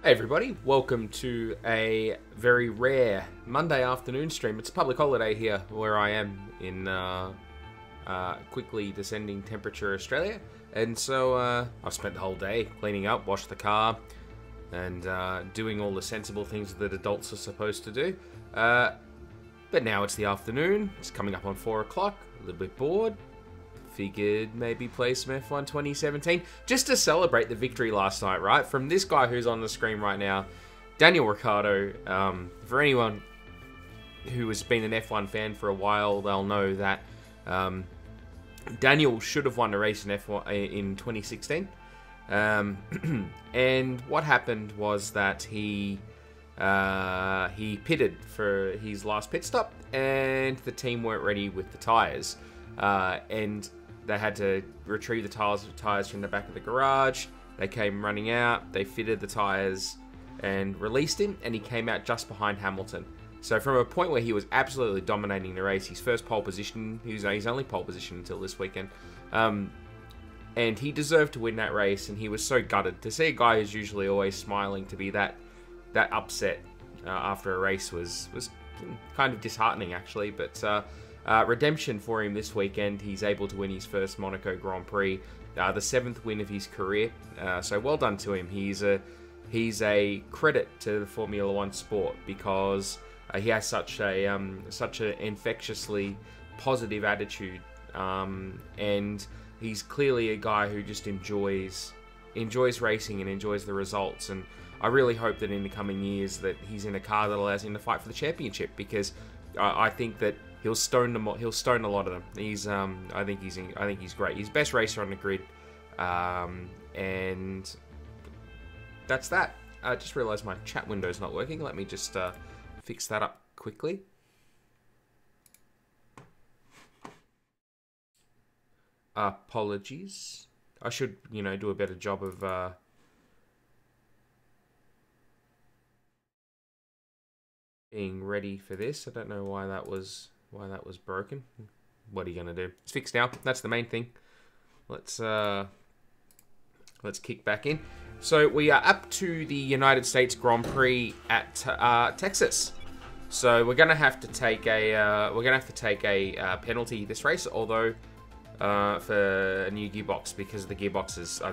Hey everybody, welcome to a very rare Monday afternoon stream. It's a public holiday here where I am in quickly descending temperature Australia. And so I've spent the whole day cleaning up, washed the car, and doing all the sensible things that adults are supposed to do. But now it's the afternoon, it's coming up on 4 o'clock, a little bit bored. Figured maybe play some F1 2017 just to celebrate the victory last night, right? From this guy who's on the screen right now, Daniel Ricciardo. For anyone who has been an F1 fan for a while, they'll know that Daniel should have won a race in F1 in 2016. And what happened was that he pitted for his last pit stop, and the team weren't ready with the tyres. And they had to retrieve the tyres from the back of the garage. They came running out, they fitted the tyres and released him, and he came out just behind Hamilton. So from a point where he was absolutely dominating the race, his first pole position, he was his only pole position until this weekend, and he deserved to win that race, and he was so gutted. To see a guy who's usually always smiling to be that upset after a race was kind of disheartening, actually, but redemption for him this weekend. He's able to win his first Monaco Grand Prix, the 7th win of his career. So well done to him. He's a credit to the Formula One sport because he has such an infectiously positive attitude, and he's clearly a guy who just enjoys racing and enjoys the results. And I really hope that in the coming years that he's in a car that allows him to fight for the championship, because I think that he'll stone them. He'll stone a lot of them. I think he's great. He's best racer on the grid, and that's that. I just realised my chat window's not working. Let me just fix that up quickly. Apologies. I should, do a better job of being ready for this. I don't know why that was broken. What are you gonna do? It's fixed now. That's the main thing. Let's kick back in. So we are up to the United States Grand Prix at Texas. So we're gonna have to take a penalty this race, although for a new gearbox, because the gearbox is I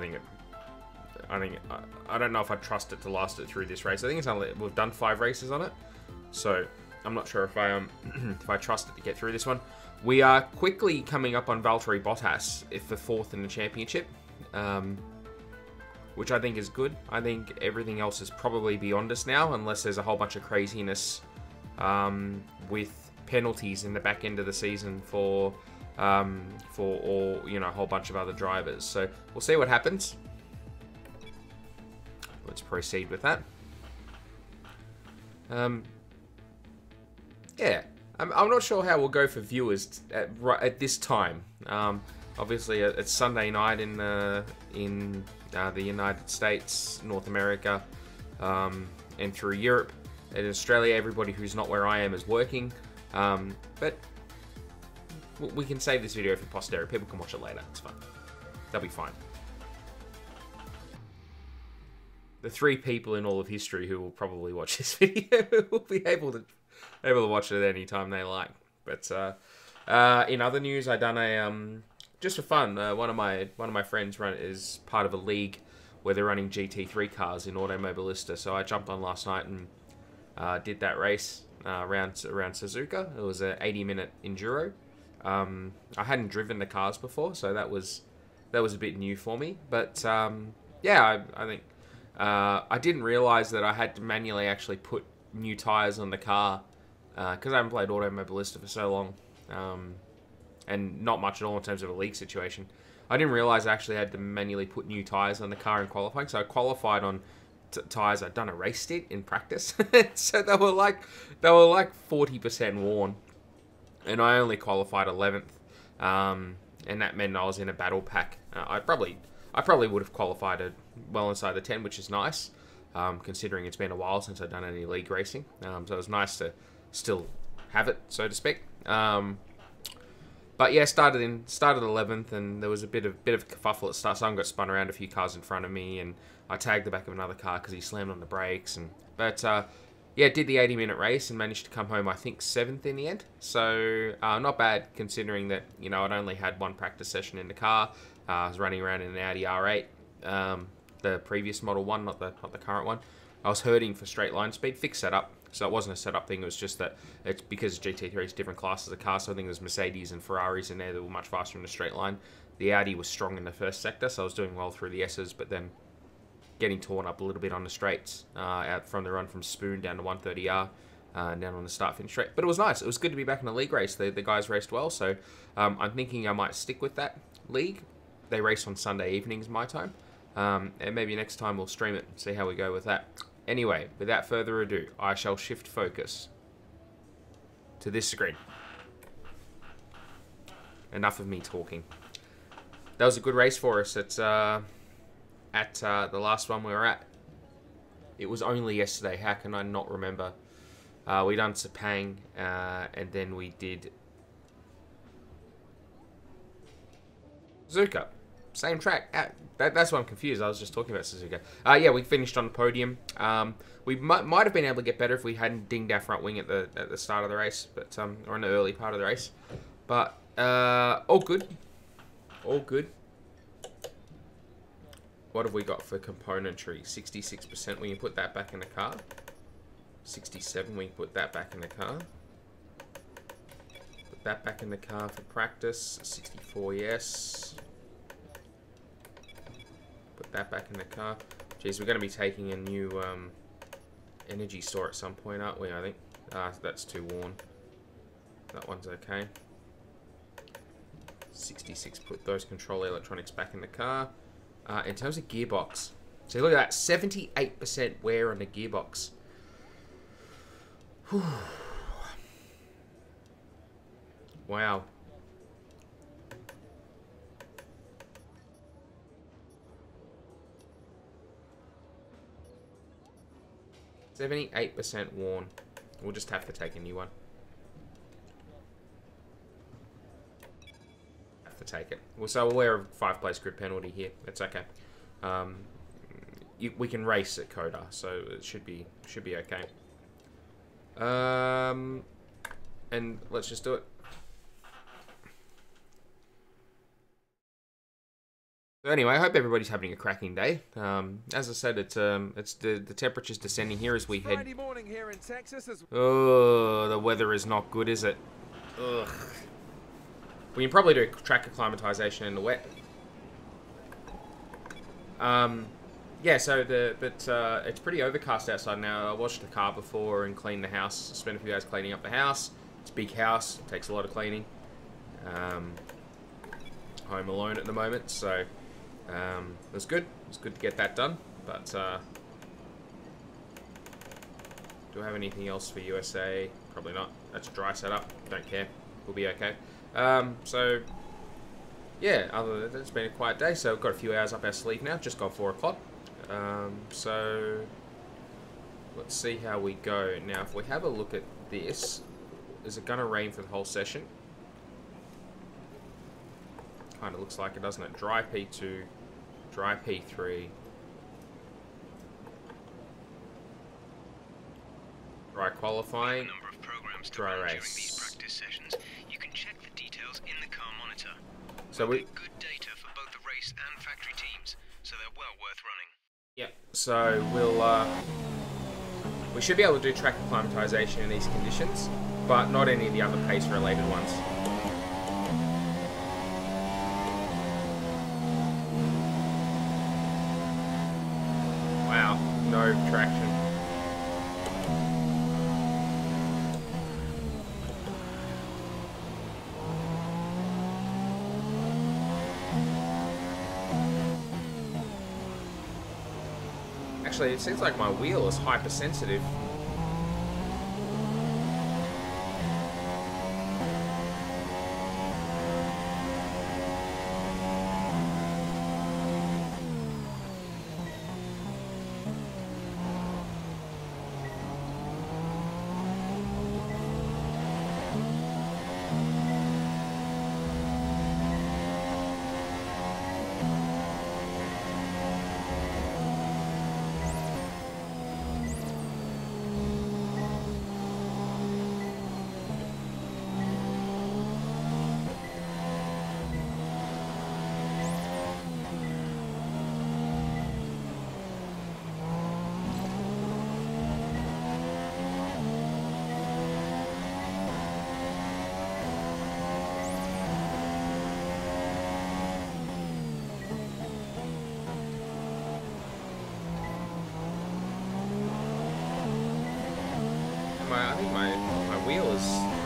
don't know if I trust it to last it through this race. I think we've done 5 races on it. So I'm not sure if I trust it to get through this one. We are quickly coming up on Valtteri Bottas for 4th in the championship, which I think is good. I think everything else is probably beyond us now, unless there's a whole bunch of craziness with penalties in the back end of the season for a whole bunch of other drivers. So we'll see what happens. Let's proceed with that. Yeah, I'm not sure how we'll go for viewers at this time. Obviously, it's Sunday night in the United States, North America, and through Europe. In Australia, everybody who's not where I am is working. But we can save this video for posterity. People can watch it later. It's fine. They'll be fine. The 3 people in all of history who will probably watch this video will be able to watch it at any time they like. But in other news, I done just for fun. One of my friends is part of a league where they're running GT3 cars in Automobilista. So I jumped on last night and did that race around Suzuka. It was an 80-minute enduro. I hadn't driven the cars before, so that was a bit new for me. But yeah, I think I didn't realize that I had to manually actually put new tires on the car, because I haven't played Automobilista for so long, and not much at all in terms of a league situation. I didn't realize I actually had to manually put new tires on the car in qualifying. So I qualified on tires I'd done a race stint in practice, so they were like 40% worn, and I only qualified 11th, and that meant I was in a battle pack. I probably would have qualified well inside the 10, which is nice. Considering it's been a while since I've done any league racing. So it was nice to still have it, so to speak. But yeah, started 11th, and there was a bit of kerfuffle at start. Someone got spun around a few cars in front of me, and I tagged the back of another car because he slammed on the brakes. But yeah, did the 80-minute race and managed to come home, I think, 7th in the end. So not bad considering that, you know, I'd only had one practice session in the car. I was running around in an Audi R8, the previous Model 1, not the current one. I was hurting for straight line speed, fixed setup. So it wasn't a setup thing, it was just that it's because GT3 is different classes of cars, so I think there's Mercedes and Ferraris in there that were much faster in the straight line. The Audi was strong in the first sector, so I was doing well through the S's, but then getting torn up a little bit on the straights, out from the run from Spoon down to 130R, down on the start-finish straight. But it was nice, it was good to be back in a league race. The guys raced well, so I'm thinking I might stick with that league. They race on Sunday evenings my time, and maybe next time we'll stream it and see how we go with that. Anyway, without further ado, I shall shift focus to this screen. Enough of me talking. That was a good race for us at the last one we were at. It was only yesterday. How can I not remember? We done Sepang, and then we did Suzuka. Same track. That's why I'm confused. I was just talking about Suzuka. Yeah, we finished on the podium. We might have been able to get better if we hadn't dinged our front wing at the start of the race, but or in the early part of the race. But all good. All good. What have we got for componentry? 66%. We can put that back in the car. 67. We can put that back in the car. Put that back in the car for practice. 64. Yes. Put that back in the car. Jeez, we're going to be taking a new energy store at some point, aren't we? I think. That's too worn. That one's okay. 66. Put those control electronics back in the car. In terms of gearbox, so look at that, 78% wear on the gearbox. Whew. Wow. 78% worn. We'll just have to take a new one. Have to take it. Well, so we'll wear a 5-place grid penalty here. That's okay. We can race at COTA, so it should be okay. And let's just do it. So anyway, I hope everybody's having a cracking day. As I said, it's the temperature's descending here as we head. Friday morning here in Texas. Oh, the weather is not good, is it? Ugh. We can probably do track acclimatization in the wet. Yeah, so it's pretty overcast outside now. I washed the car before and cleaned the house. Spent a few hours cleaning up the house. It's a big house. It takes a lot of cleaning. Home alone at the moment, so it was good. It was good to get that done. But do I have anything else for USA? Probably not. That's a dry setup. Don't care. We'll be okay. So yeah, other than that, it's been a quiet day. So we've got a few hours up our sleeve now. Just gone 4 o'clock. So let's see how we go. Now, if we have a look at this, is it going to rain for the whole session? Kind of looks like it, doesn't it? Dry P2, dry P3, dry qualifying, dry race. You can check the details in the car monitor. So we good data for both the race and factory teams, so they're well worth running. Yeah, so we should be able to do track acclimatization in these conditions, but not any of the other pace-related ones. Wow, no traction. Actually, it seems like my wheel is hypersensitive.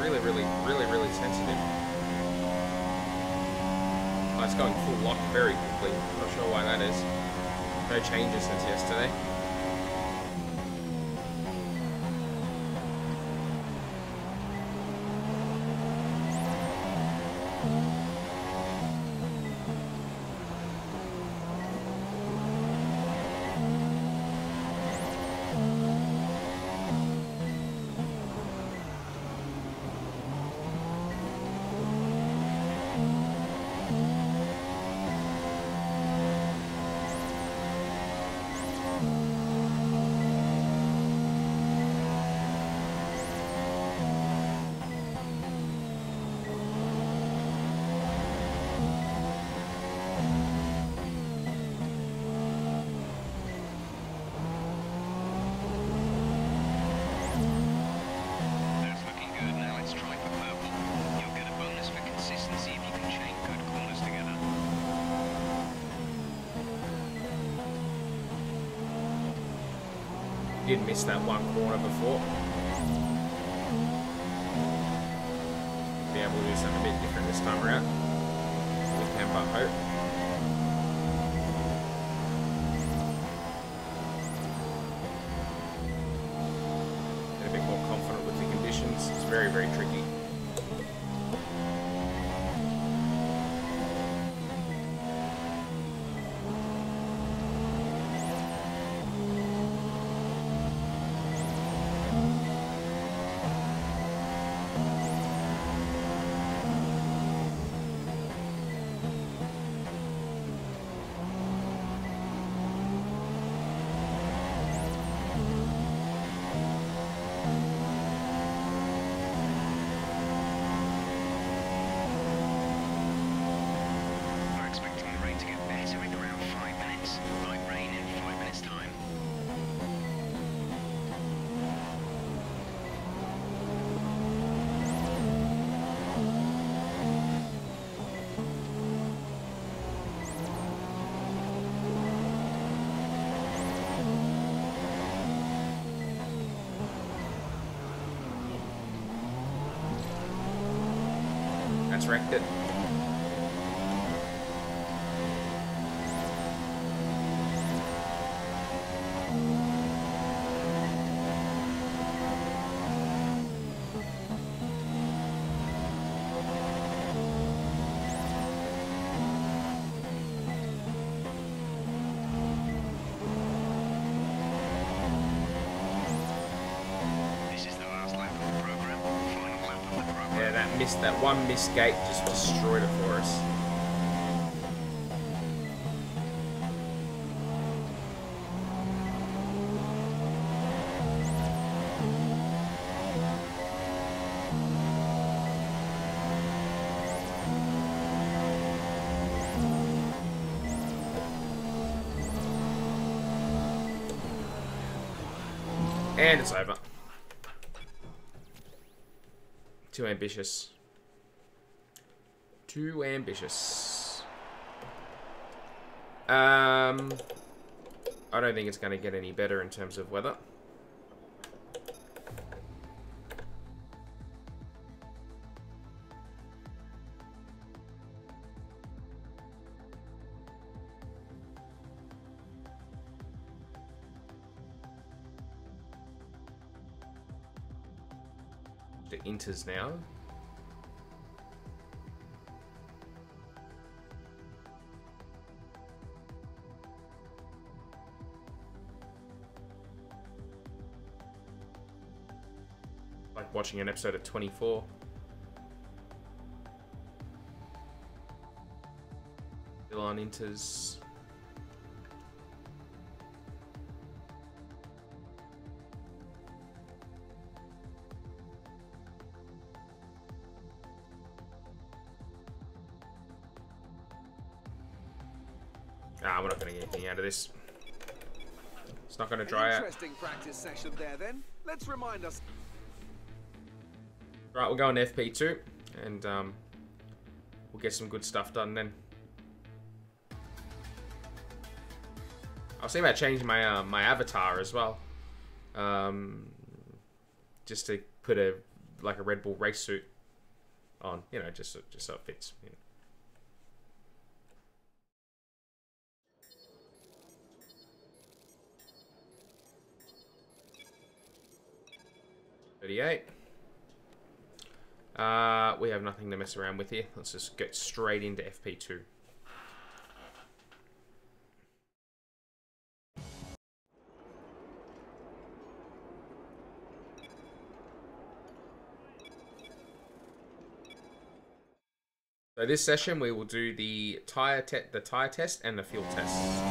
really, really, really, really sensitive. Oh, it's going full lock very quickly. Not sure why that is. No changes since yesterday. Did miss that one corner before. Be able to do something a bit different this time around. We can but hope. Get a bit more confident with the conditions. It's very, very tricky. That's wrecked it. That one missed gate just destroyed it for us. And it's over. Too ambitious. Too ambitious. I don't think it's going to get any better in terms of weather. The Inters now. Like watching an episode of 24. Still on Inters. We're not going to get anything out of this. It's not going to dry out. Interesting practice session there then. Let's remind us. Right, we'll go on FP2 and we'll get some good stuff done then. I was thinking about changing my my avatar as well. Just to put a like a Red Bull race suit on, you know, just so it fits. You know. We have nothing to mess around with here. Let's just get straight into FP2. So this session we will do the tire test and the fuel test.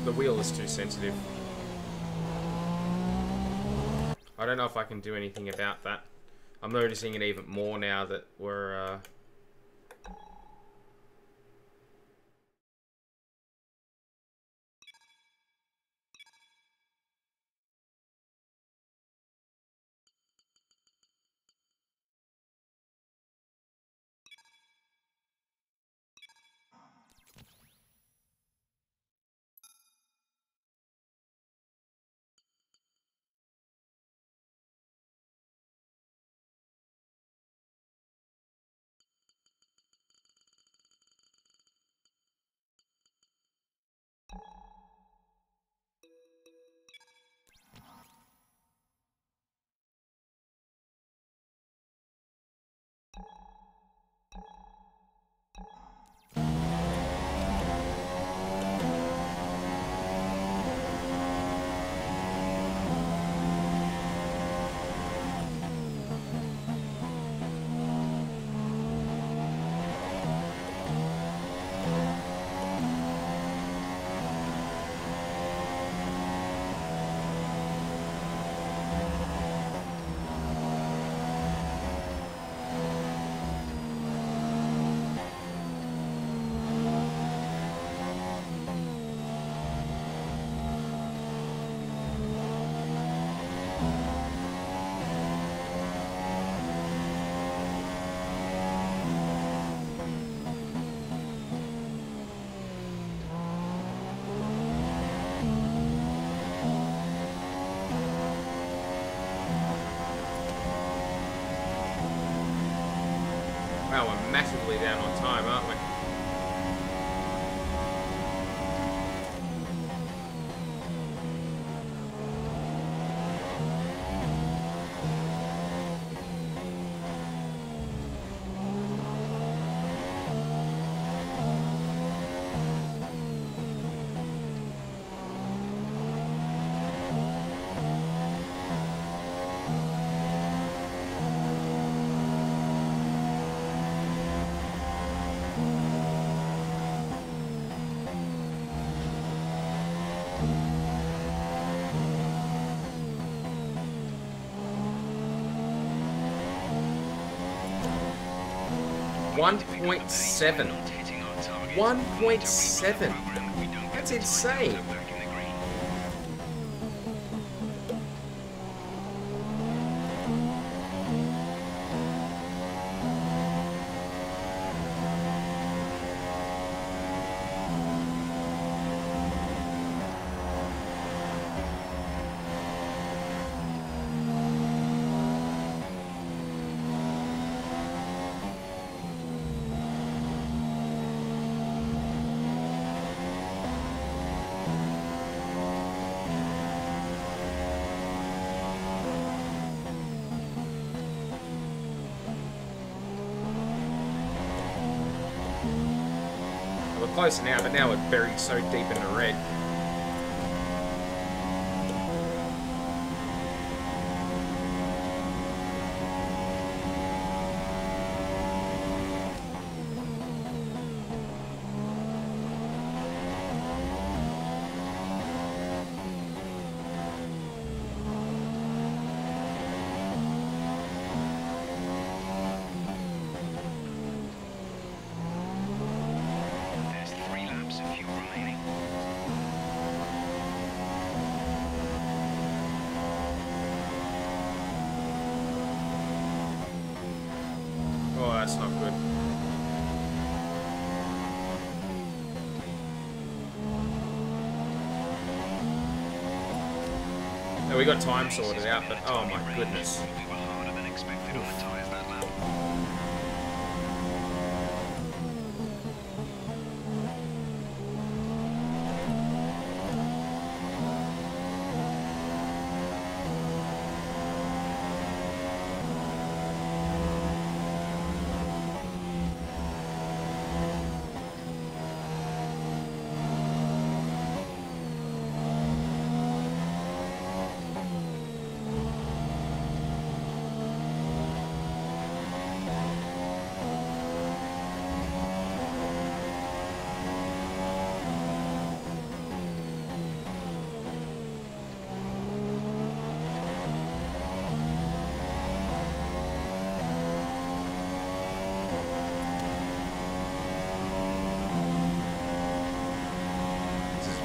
The wheel is too sensitive. I don't know if I can do anything about that. I'm noticing it even more now that we're... 1.7. 1.7. That's insane. Closer now, but now we're buried so deep in the red. that's not good. Now, we got time sorted out, but oh my goodness. We were harder than expected on the tyres that lap.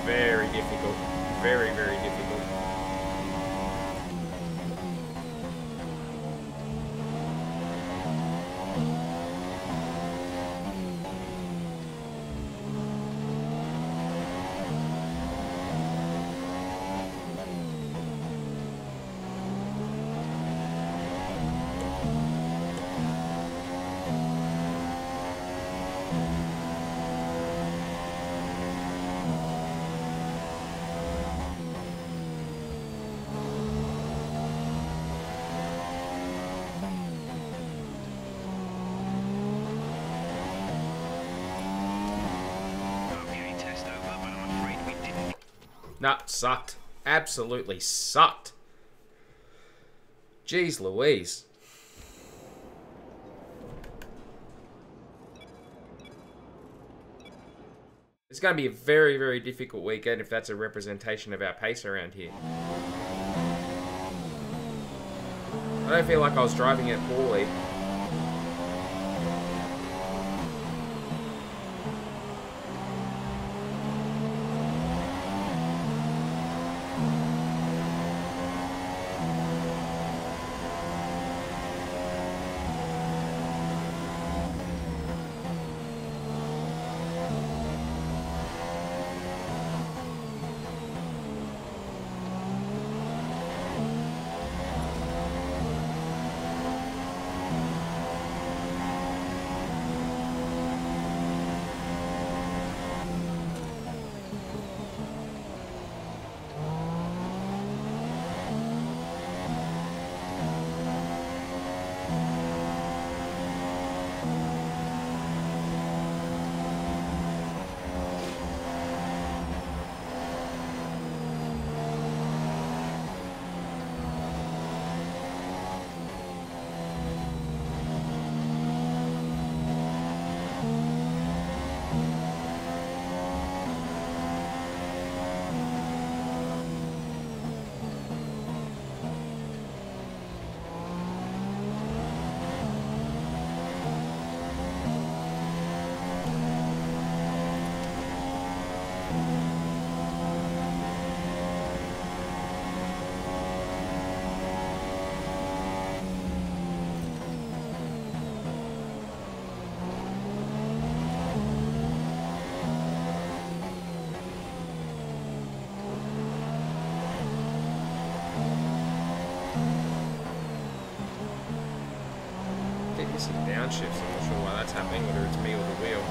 Very difficult. Very, very difficult. Okay, test over, but I'm afraid we didn't. Nah, sucked. Absolutely sucked. Jeez Louise. It's going to be a very, very difficult weekend if that's a representation of our pace around here. I don't feel like I was driving it poorly. Some downshifts. I'm not sure why that's happening, whether it's me or the wheel.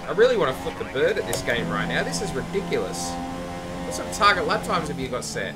I really want to flip the bird at this game right now. This is ridiculous. What sort of target lap times have you got set?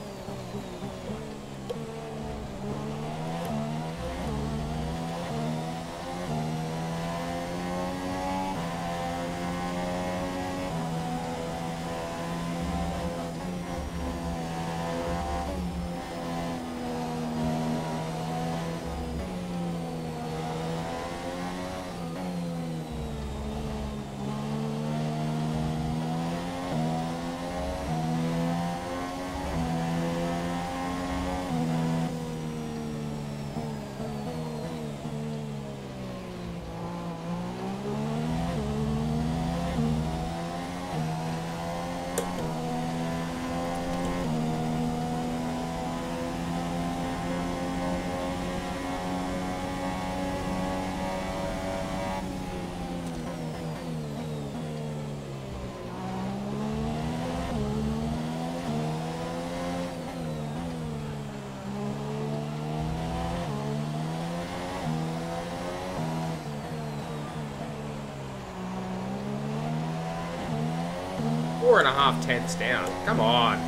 4.5 tenths down. Come on.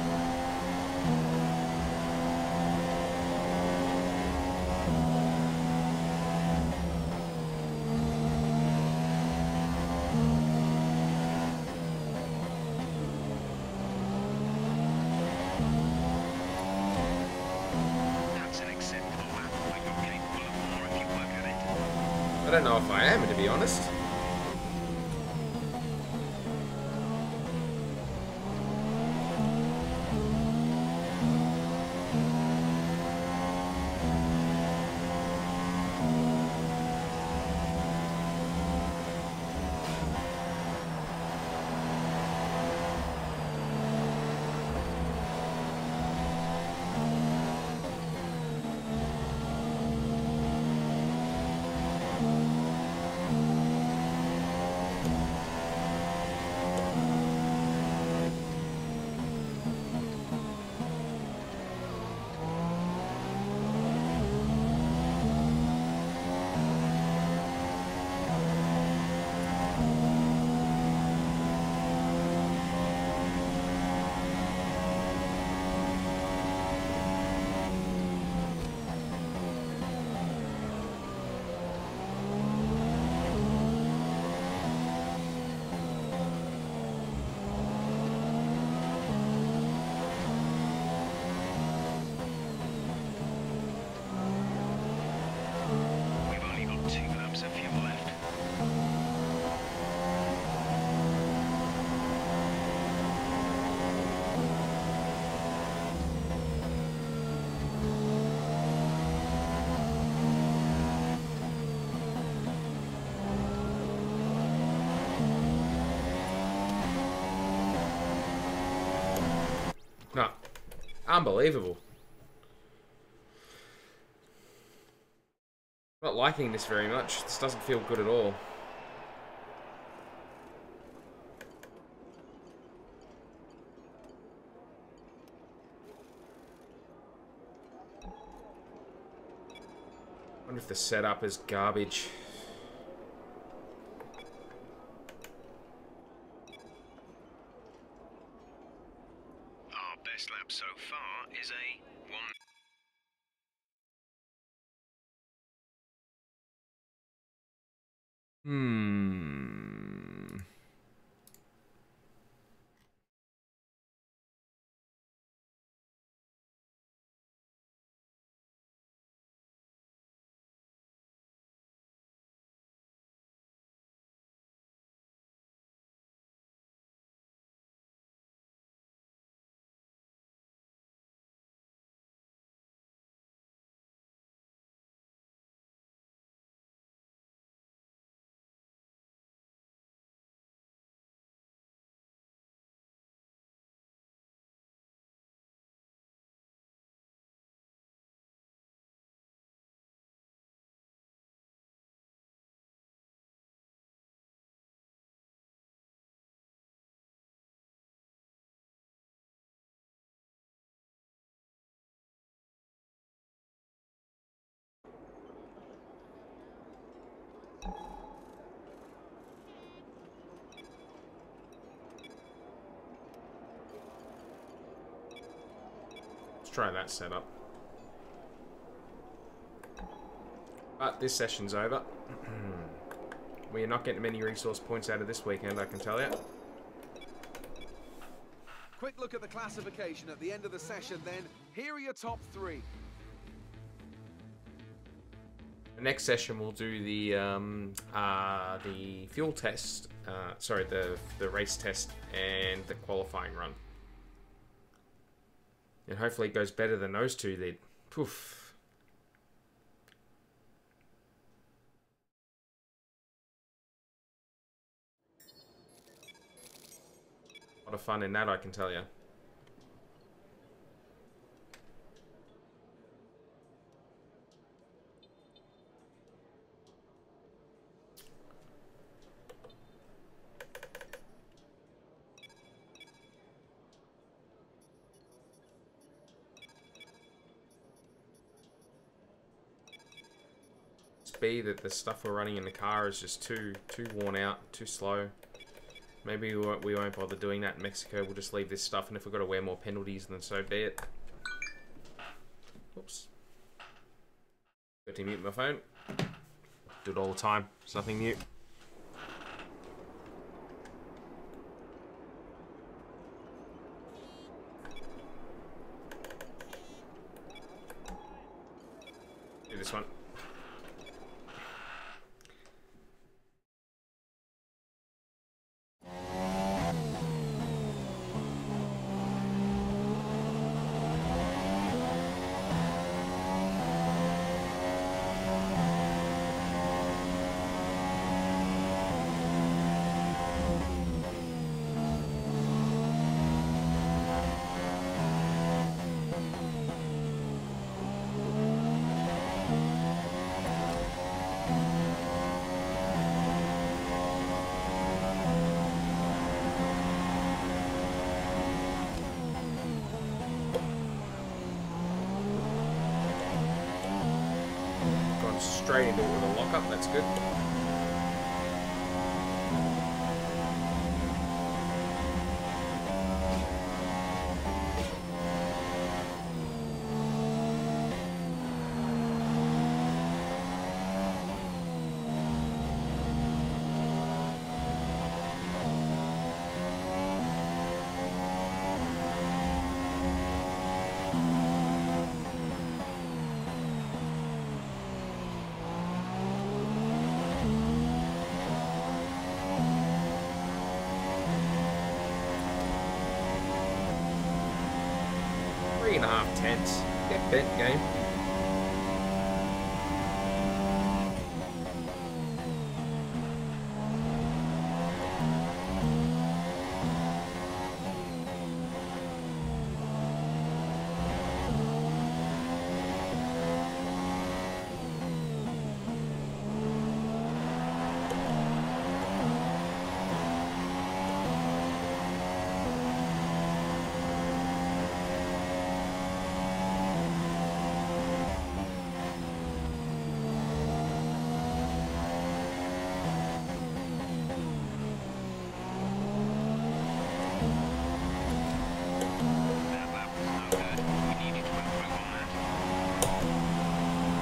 That's an acceptable lap, but you're capable of more if you work at it. I don't know if I am, to be honest. We've only got 2 laps of fuel left. No. Unbelievable. Not liking this very much. This doesn't feel good at all. I wonder if the setup is garbage. Our best lap so far is a 1. Hmm. Let's try that setup. But this session's over. We are not getting many resource points out of this weekend, I can tell you. Quick look at the classification at the end of the session then. Here are your top 3. The next session we'll do the fuel test, sorry, the race test and the qualifying run. And hopefully it goes better than those two did. Poof. A lot of fun in that, I can tell you. Be that the stuff we're running in the car is just too worn out, too slow. Maybe we won't bother doing that in Mexico. We'll just leave this stuff, and if we've got to wear more penalties, then so be it. Oops. Got to mute my phone. Do it all the time. It's nothing new. Do this one. Straight into it with a lockup, that's good. Tense. Get bent, game.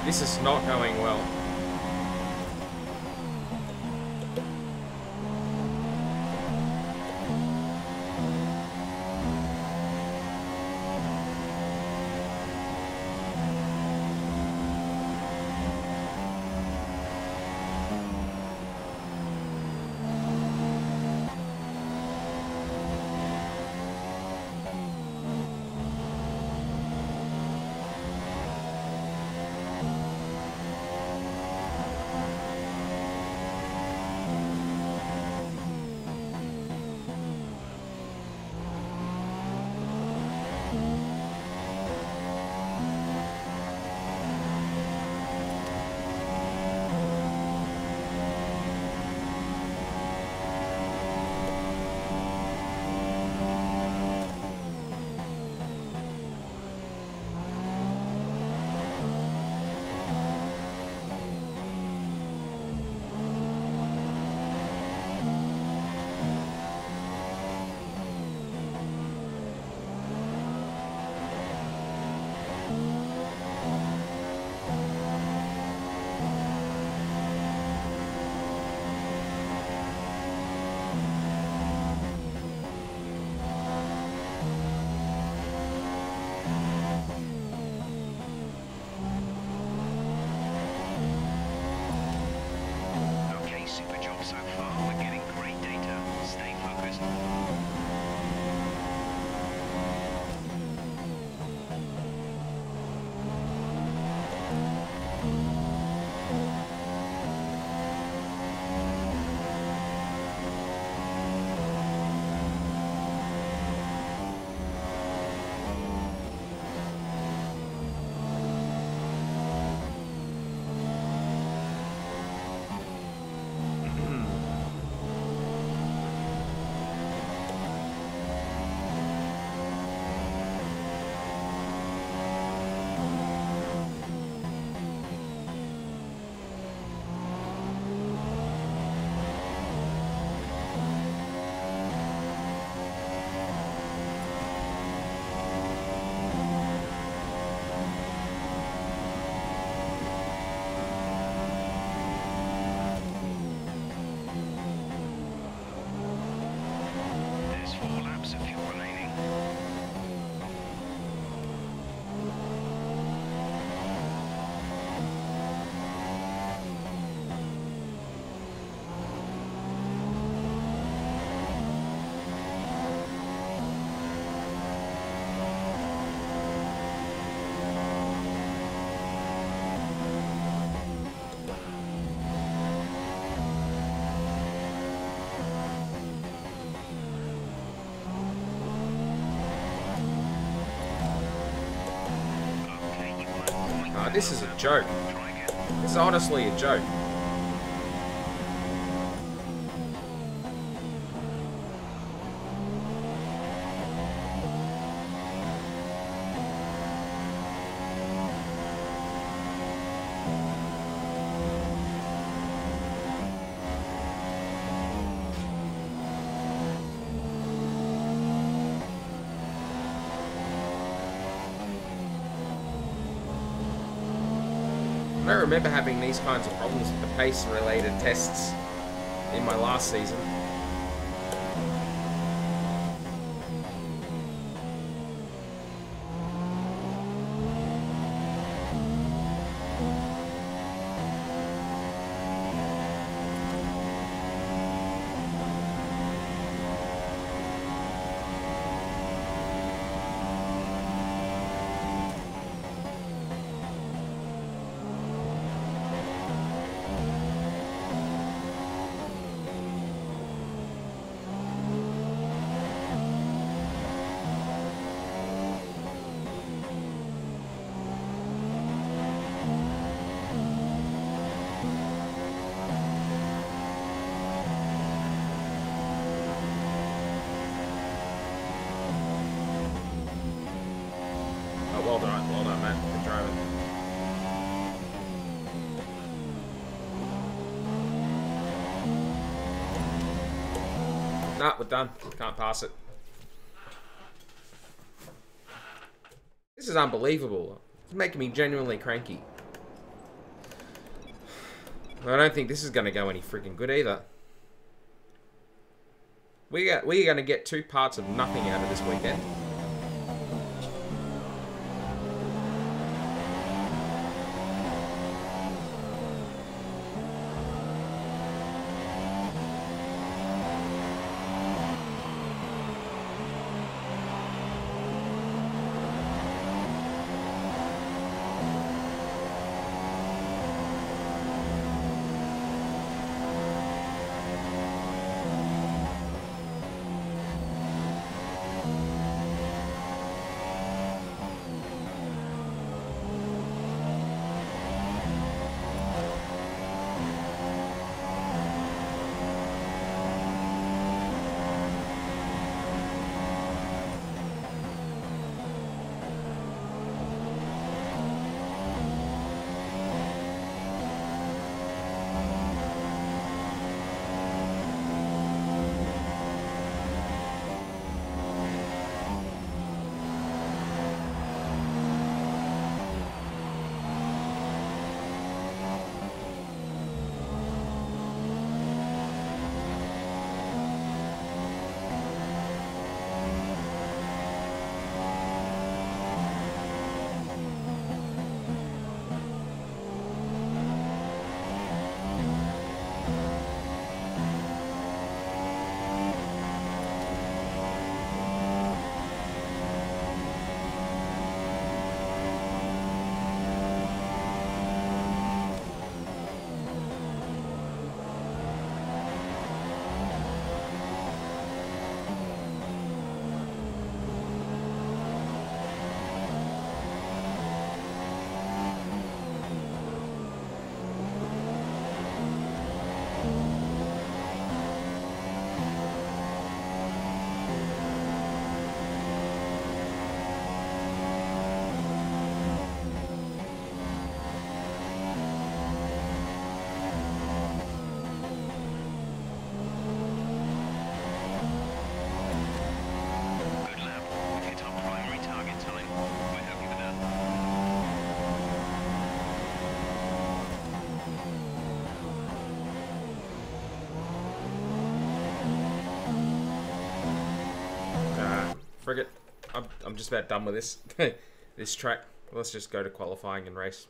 This is not going well. Oh, this is a joke. This is honestly a joke. I don't remember having these kinds of problems with the pace-related tests in my last season. Well done, man. Good driving. Nah, we're done. Can't pass it. This is unbelievable. It's making me genuinely cranky. I don't think this is going to go any freaking good either. We're going to get 2 parts of nothing out of this weekend. Frigate, I'm just about done with this this track. Let's just go to qualifying and race.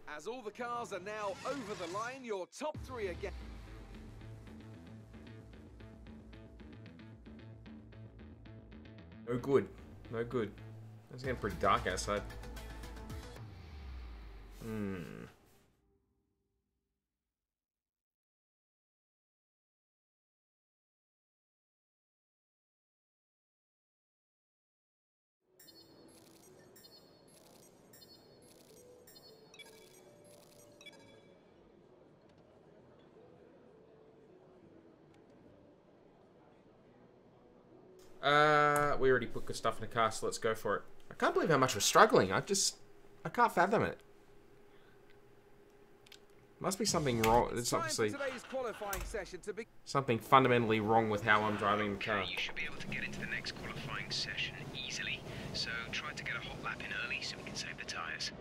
As all the cars are now over the line, your top 3 again. No good. No good. It's getting pretty dark outside. We already put good stuff in the car, so let's go for it. I can't believe how much we're struggling. I can't fathom it. Must be something wrong. It's obviously something fundamentally wrong with how I'm driving the car. You should be able to get into the next qualifying session easily. So try to get a hot lap in early so we can save the tyres.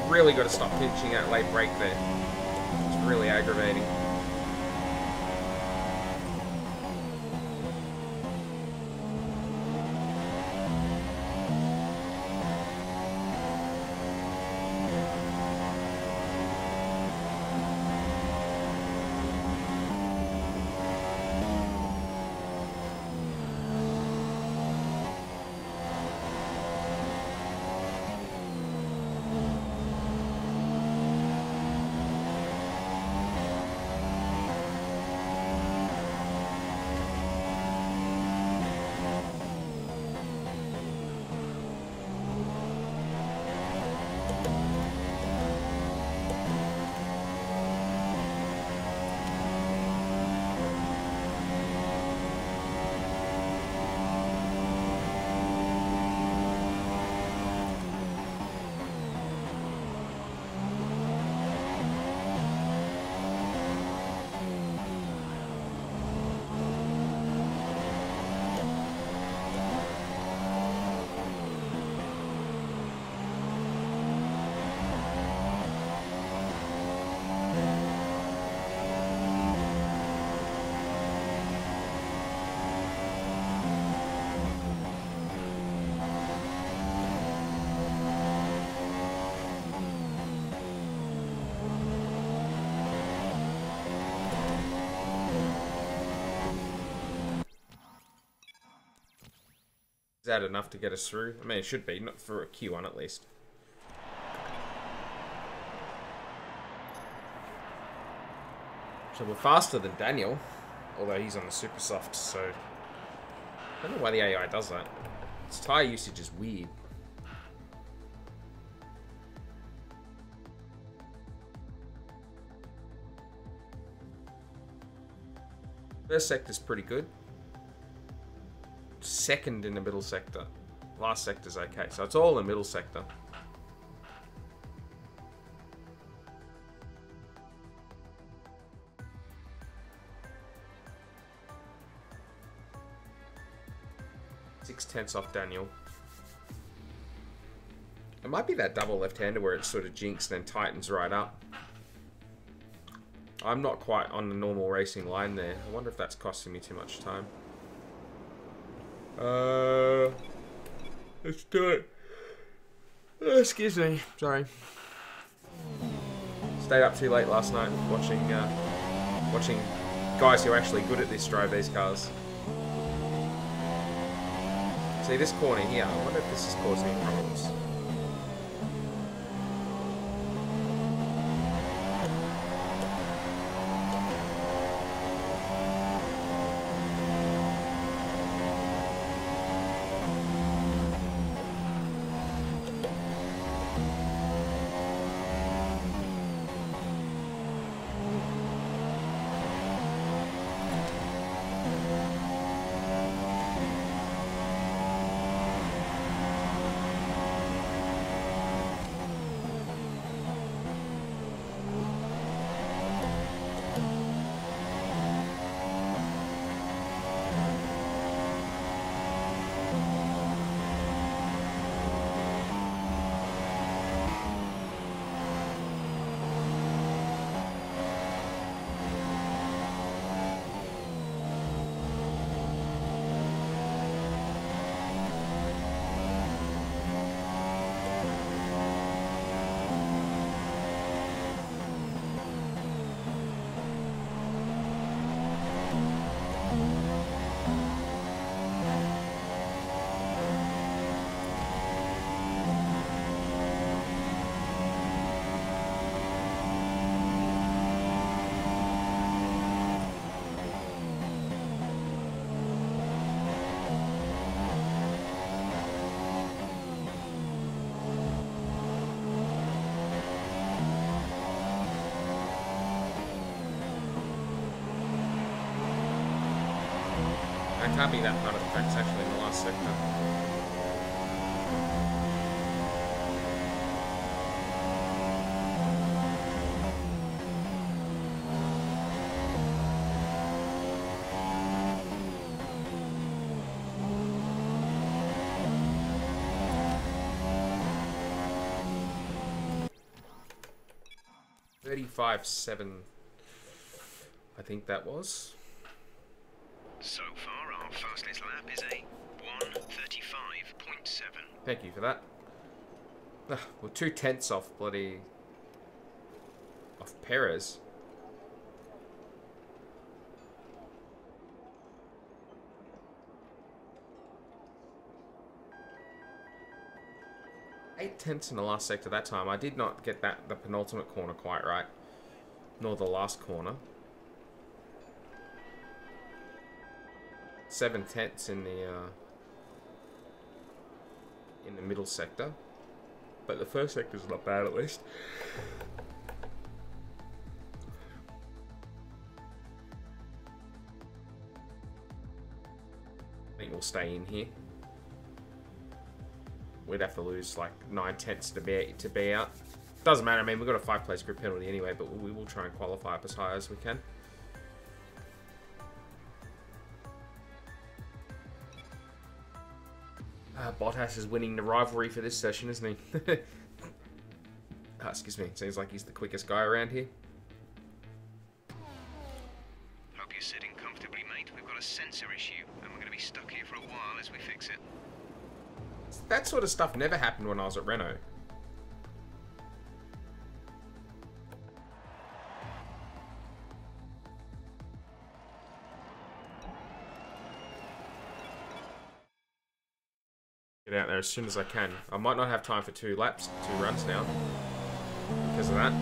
Really got to stop pinching that late brake there. It's really aggravating. Is that enough to get us through? I mean, it should be, not for a Q1 at least. So we're faster than Daniel, although he's on the super soft, so I don't know why the AI does that. Its tyre usage is weird. First sector's pretty good. Second in the middle sector. Last sector's okay. So it's all in the middle sector. .6 off Daniel. It might be that double left-hander where it sort of jinks and then tightens right up. I'm not quite on the normal racing line there. I wonder if that's costing me too much time. Let's do it. Excuse me. Sorry. Stayed up too late last night watching guys who are actually good at this drive these cars. See this corner here. I wonder if this is causing any problems. happy that part of the track's actually in the last sector. .35.7, I think that was. So far, our fastest lap is a 1:35.7. Thank you for that. We're 2/10 off off Perez. Eight tenths in the last sector that time. I did not get the penultimate corner quite right, nor the last corner. 7 tenths in the middle sector, but the first sector's not bad at least. I think we'll stay in here. We'd have to lose like 9 tenths to be out. Doesn't matter. I mean, we've got a 5-place grid penalty anyway, but we will try and qualify up as high as we can. Bottas is winning the rivalry for this session, isn't he? Excuse me. Seems like he's the quickest guy around here. Hope you're sitting comfortably, mate. We've got a sensor issue, and we're going to be stuck here for a while as we fix it. That sort of stuff never happened when I was at Renault. Get out there as soon as I can. I might not have time for 2 runs now because of that.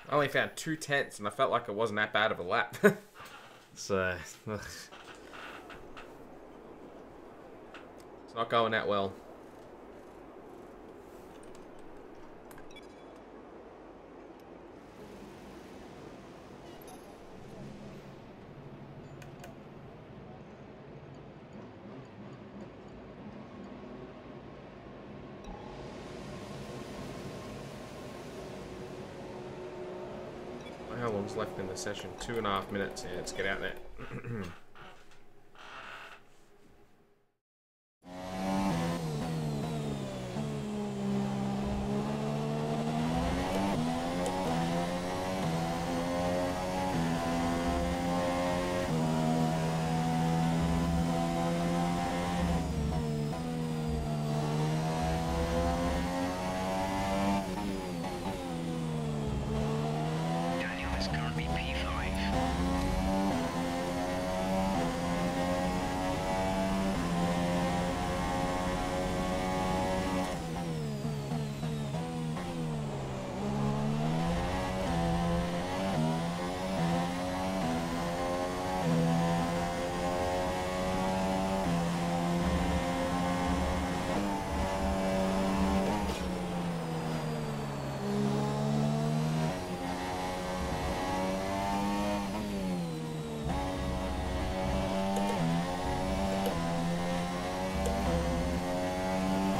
I only found 2 tenths and I felt like it wasn't that bad of a lap. So, it's not going that well. How long's left in the session? 2.5 minutes. Yeah, let's get out there.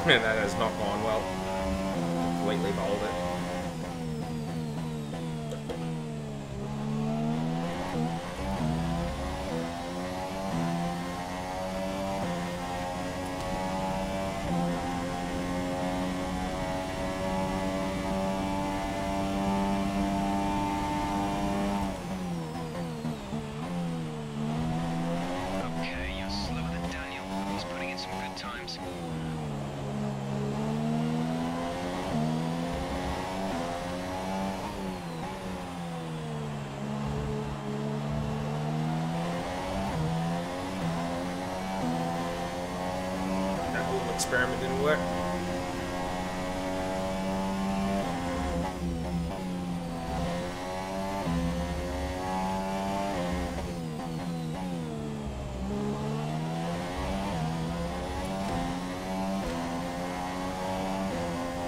And that has not gone well. Completely bowled it. Okay, you're slower than Daniel. He's putting in some good times. That little experiment didn't work.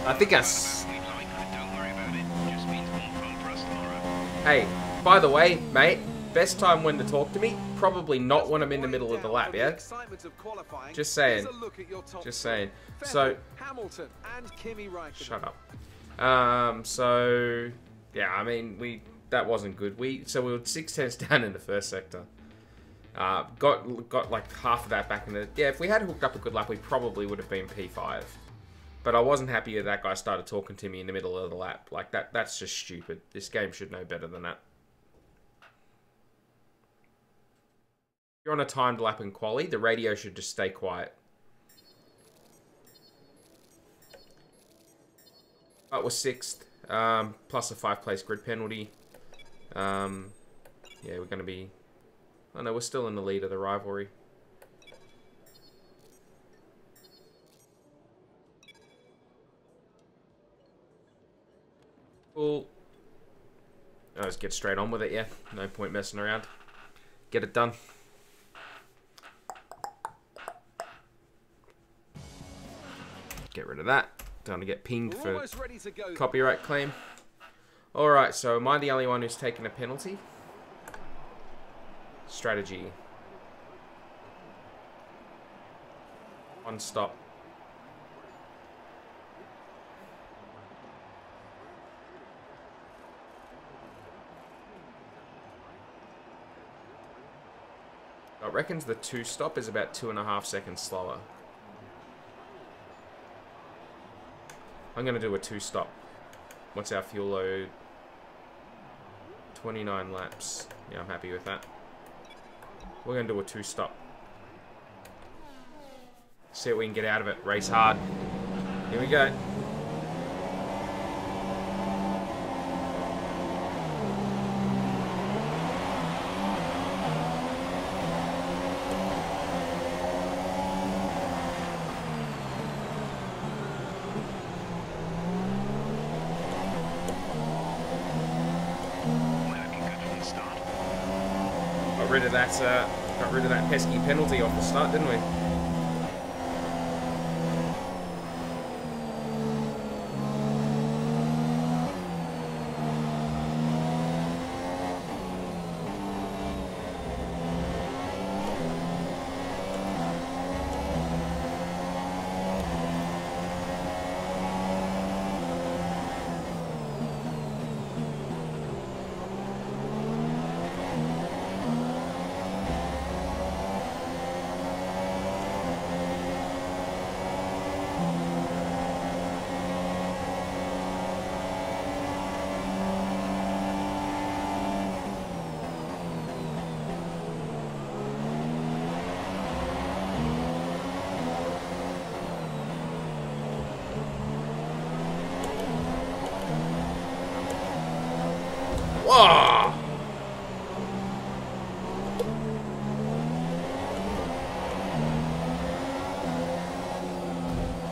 I think that's... We'd like, but don't worry about it. Just means more fun for us tomorrow. Hey, by the way, mate, best time when to talk to me, probably not when I'm in the middle of the lap, yeah? Just saying. Just saying. So, Hamilton and Kimi Räikkönen. shut up. So, yeah, I mean, that wasn't good. So we were 6/10 down in the first sector. Got like half of that back in the... Yeah, if we had hooked up a good lap, we probably would have been P5. But I wasn't happy that guy started talking to me in the middle of the lap. Like, that's just stupid. This game should know better than that. If you're on a timed lap in quali, the radio should just stay quiet. That was 6th, plus a 5-place grid penalty. Yeah, we're going to be... Oh no, we're still in the lead of the rivalry. Cool. I'll just get straight on with it, yeah. No point messing around. Get it done. Get rid of that. Don't want to get pinged for copyright claim. Alright, so am I the only one who's taken a penalty? Strategy. One stop. I reckons the 2 stop is about 2.5 seconds slower. I'm going to do a 2 stop. What's our fuel load? 29 laps. Yeah, I'm happy with that. We're going to do a 2 stop. See what we can get out of it. Race hard. Here we go. Got rid of that pesky penalty off the start, didn't we? Whoa!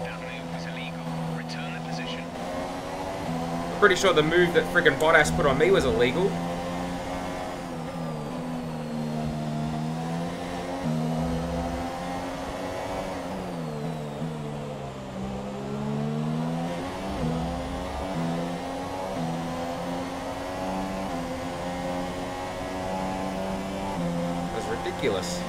That move was illegal. Return the position. I'm pretty sure the move that friggin' Bottas put on me was illegal. Ridiculous.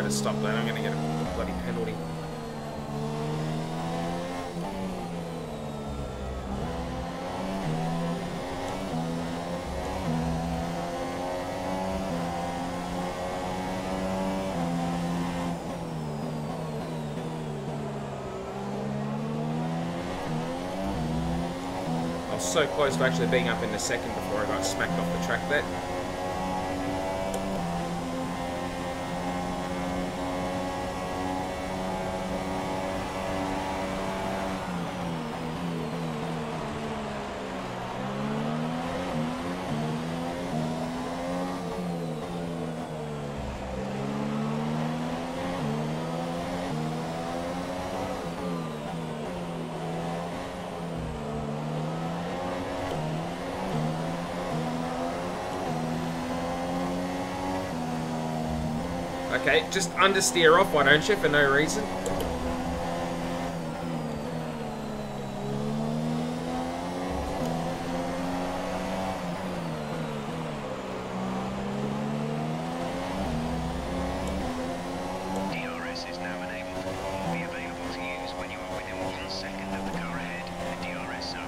better stop that. I'm going to get a bloody penalty. I was so close to actually being up in the second before I got smacked off the track there. Okay, just understeer off, why don't you, for no reason? DRS is now enabled. Will be available to use when you are within 1 second of the car ahead in the DRS zone.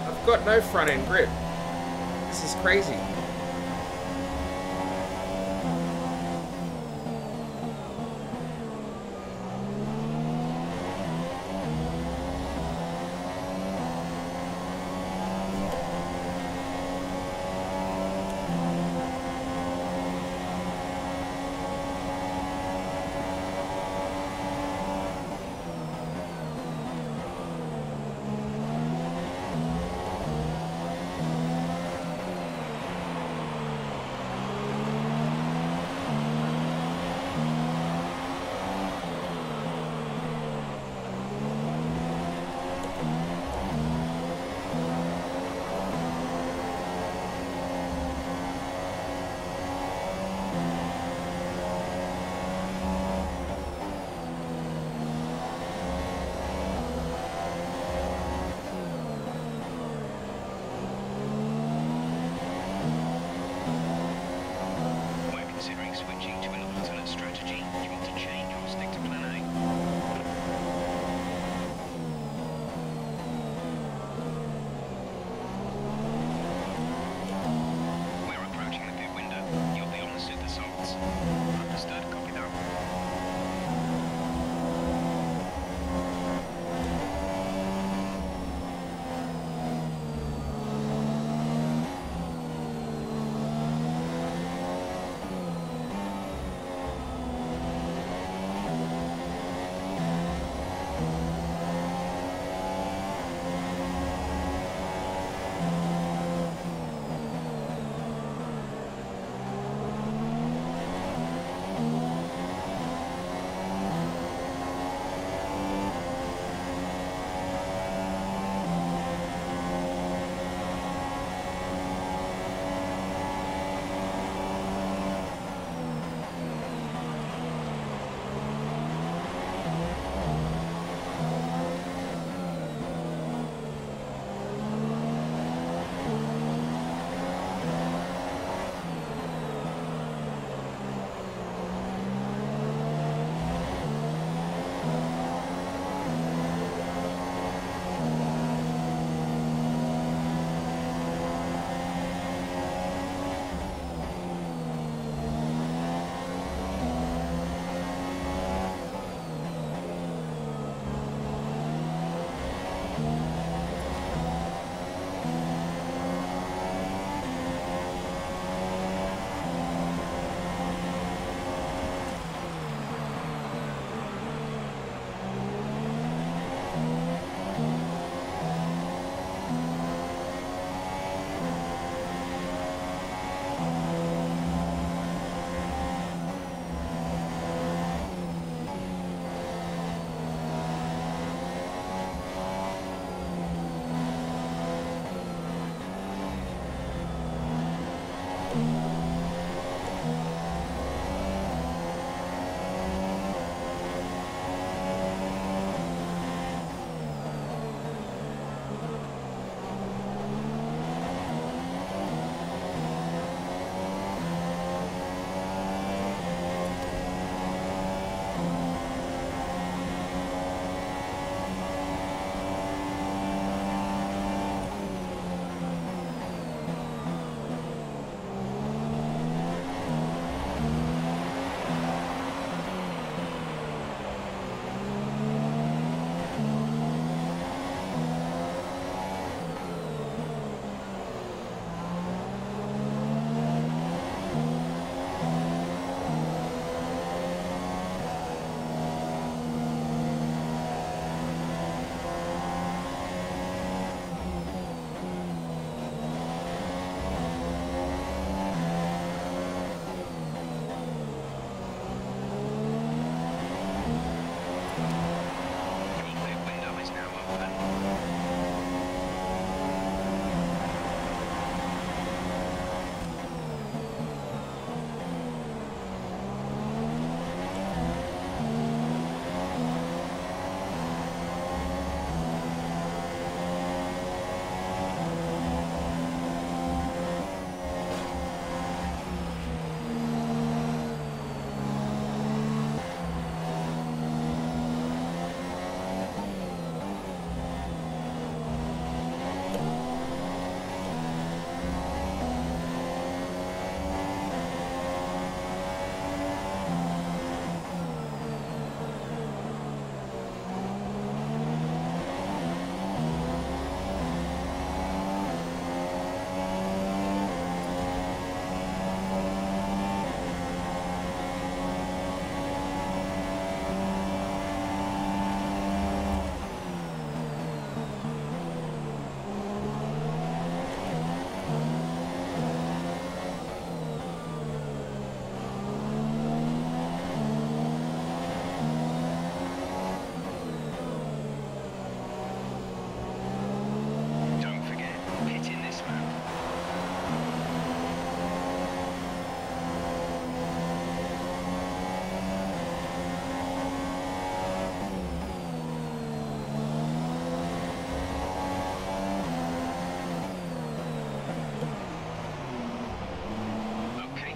I've got no front end grip. This is crazy.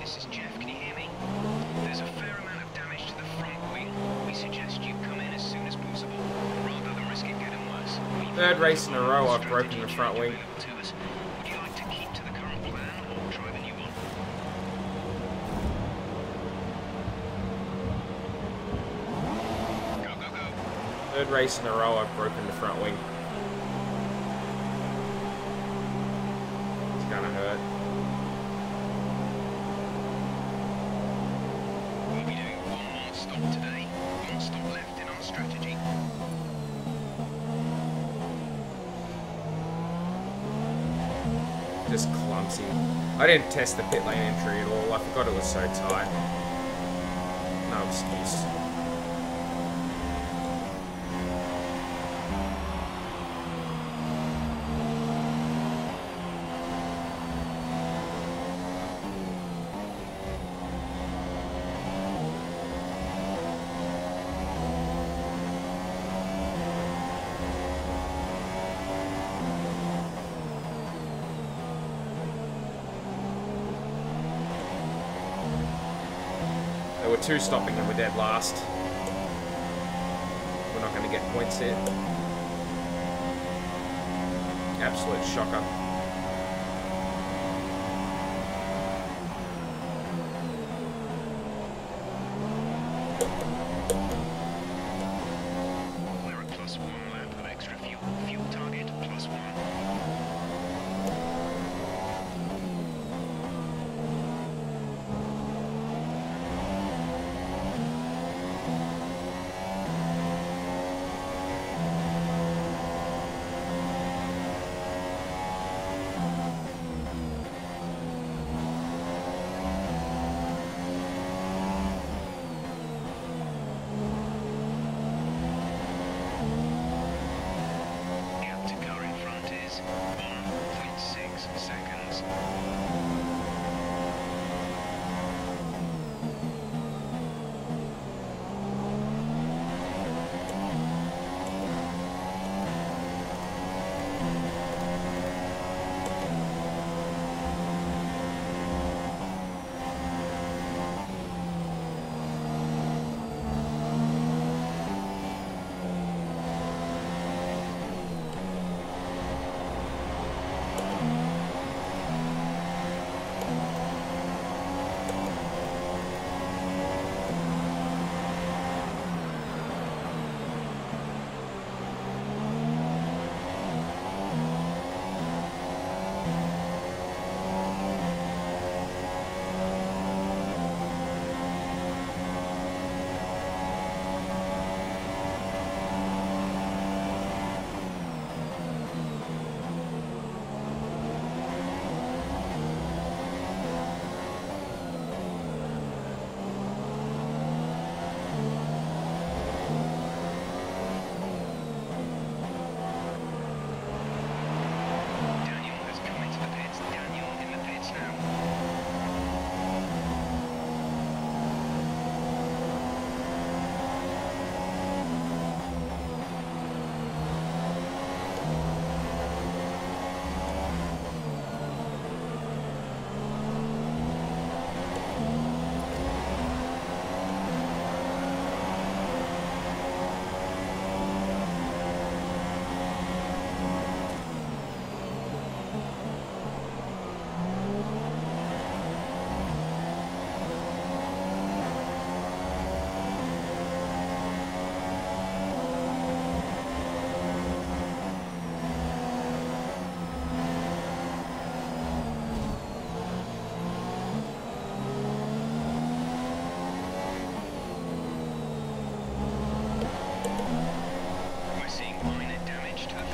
this is Jeff. Can you hear me? There's a fair amount of damage to the front wing. We suggest you come in as soon as possible, rather than risk it getting worse. Third race in a row I've broken the front wing. Would you like to keep to the current plan or try the new one? Go, go, go. Third race in a row I've broken the front wing. It's gonna hurt. We'll be doing one more stop today. One stop left in our strategy. Just clumsy. I didn't test the pit lane entry at all. I forgot it was so tight. No excuse. There were two stopping and we're dead last. We're not going to get points here. Absolute shocker. We're at +1 lap of extra fuel. Fuel target +1. Gap to car in front is 1.6 seconds. Daniel has come into the pits. Daniel in the pits now. We're seeing minor damage to the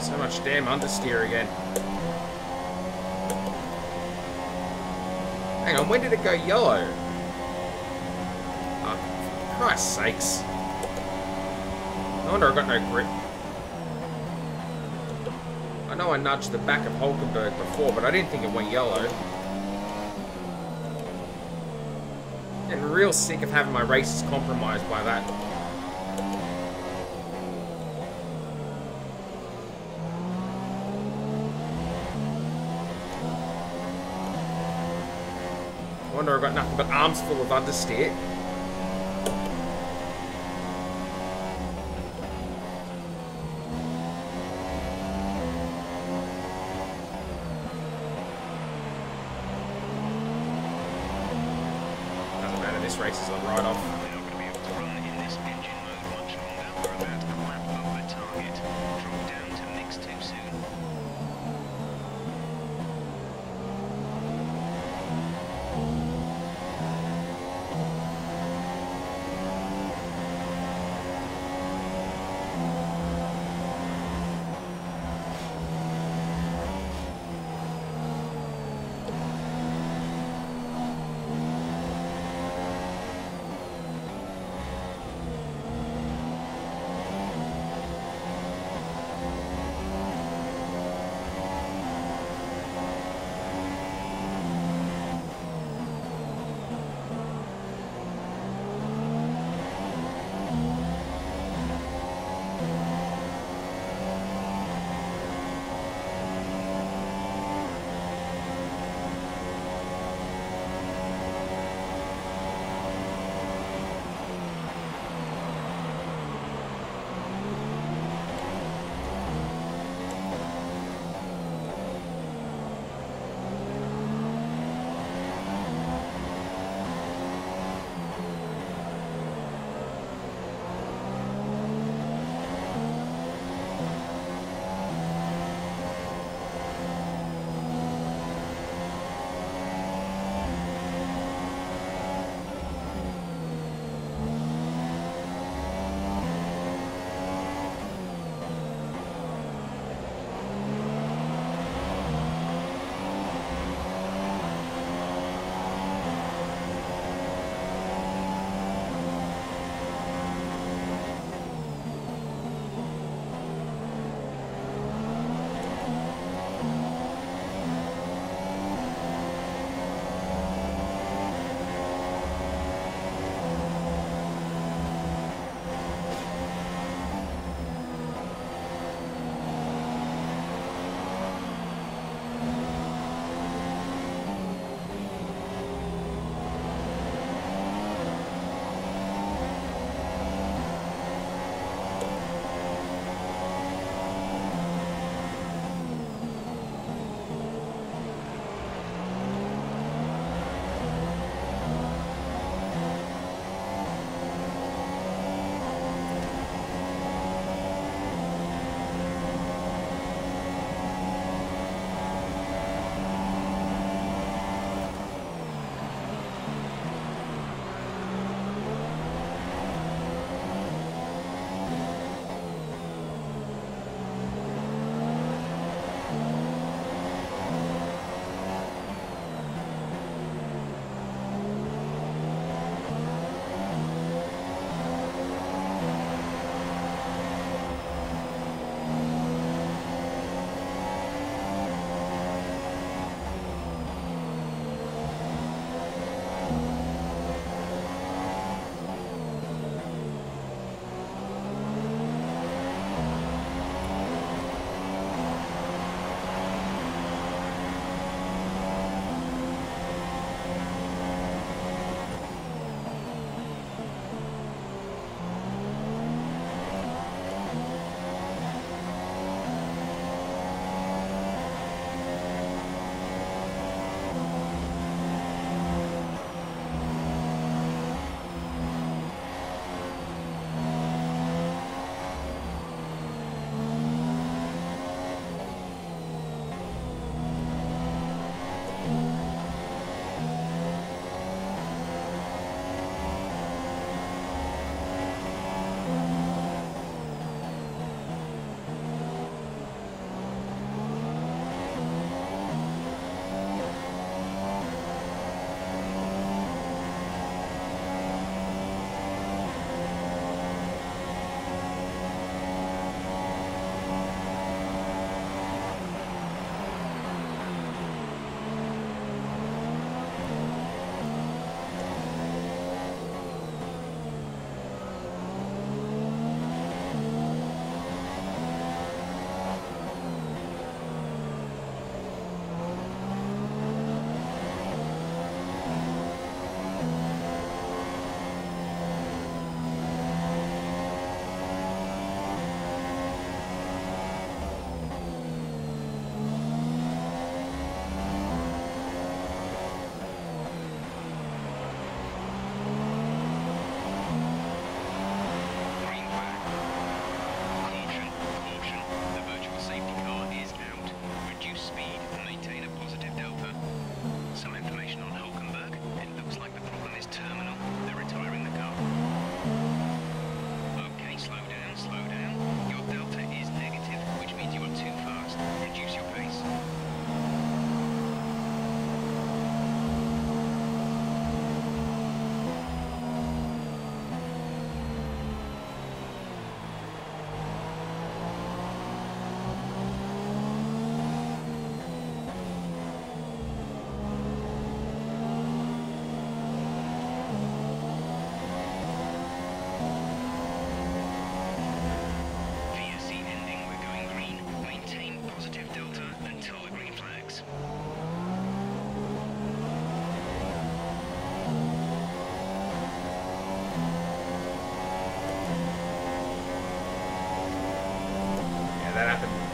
So much damn understeer again. Hang on, when did it go yellow? Oh, for Christ's sakes. No wonder I got no grip. I know I nudged the back of Hulkenberg before, but I didn't think it went yellow. Getting real sick of having my races compromised by that. Wonder I've got nothing but arms full of understeer. Doesn't matter, this race is a write-off. They're not going to be able to run in this engine mode much longer. We're about a lap over target. Drop down to mix too soon.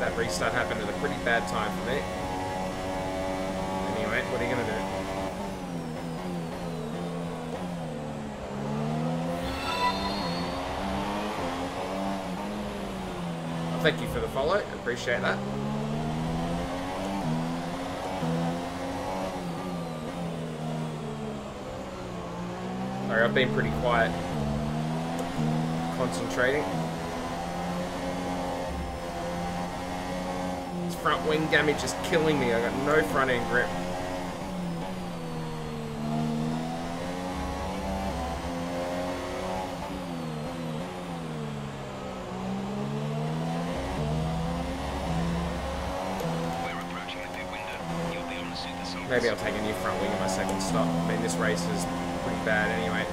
That restart happened at a pretty bad time for me. Anyway, what are you going to do? Well, thank you for the follow. Appreciate that. Sorry, I've been pretty quiet. Concentrating. This front wing damage is killing me. I got no front end grip. Maybe I'll take a new front wing in my second stop. I mean, this race is pretty bad anyway.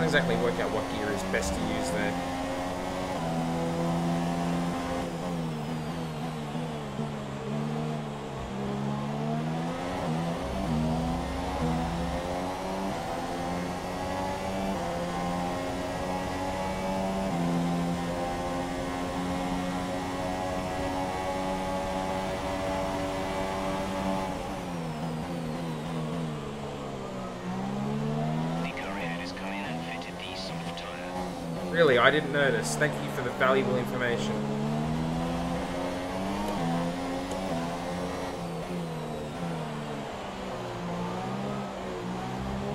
Exactly work out what gear is best to use there. Really, I didn't notice. Thank you for the valuable information.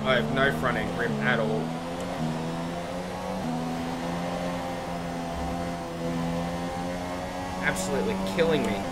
I have no front end grip at all. Absolutely killing me.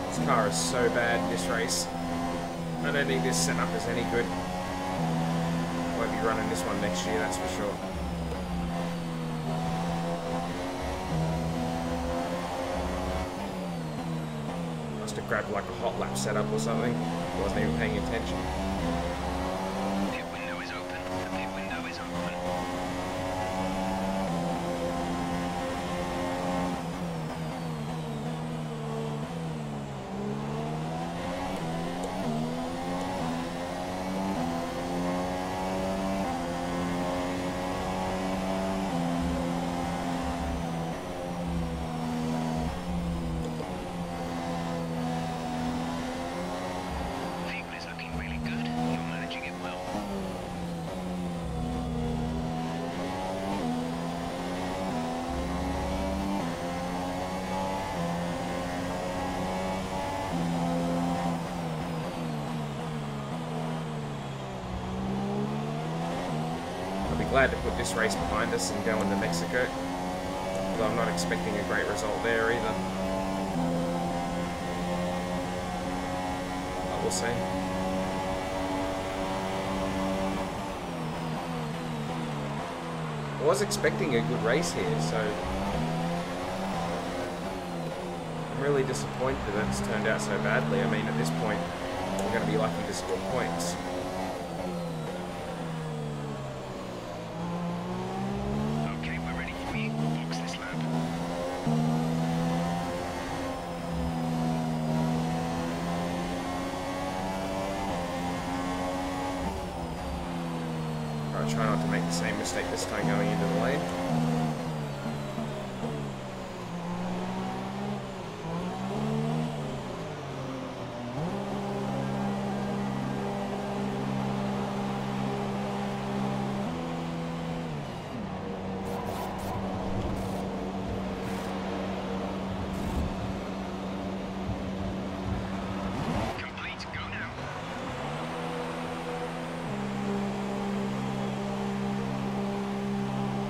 This car is so bad in this race. I don't think this setup is any good. Won't be running this one next year, that's for sure. Must have grabbed like a hot lap setup or something. Wasn't even paying attention. Pit window is open. The pit window is open. Glad to put this race behind us and go into Mexico. Although I'm not expecting a great result there either. But we'll see. I was expecting a good race here, so I'm really disappointed that it's turned out so badly. I mean, at this point, we're going to be lucky to score points. Okay, we're ready for you. Box this lap. I'll try not to make the same mistake this time going into the lane. Complete, go now.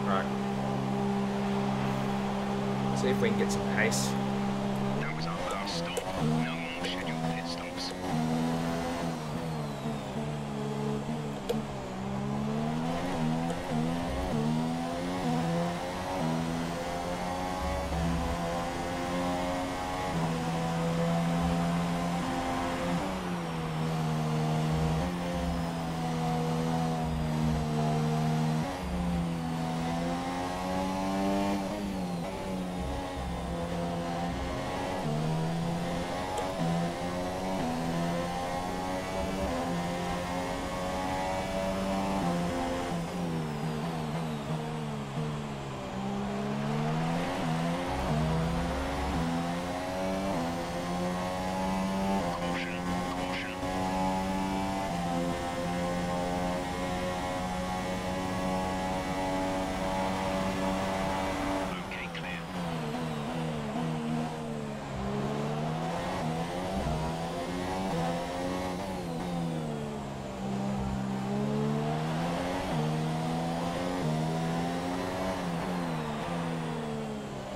Right. See if we can get some pace. That was our last stop. No more scheduled pit stops. Caution, caution. Okay, clear.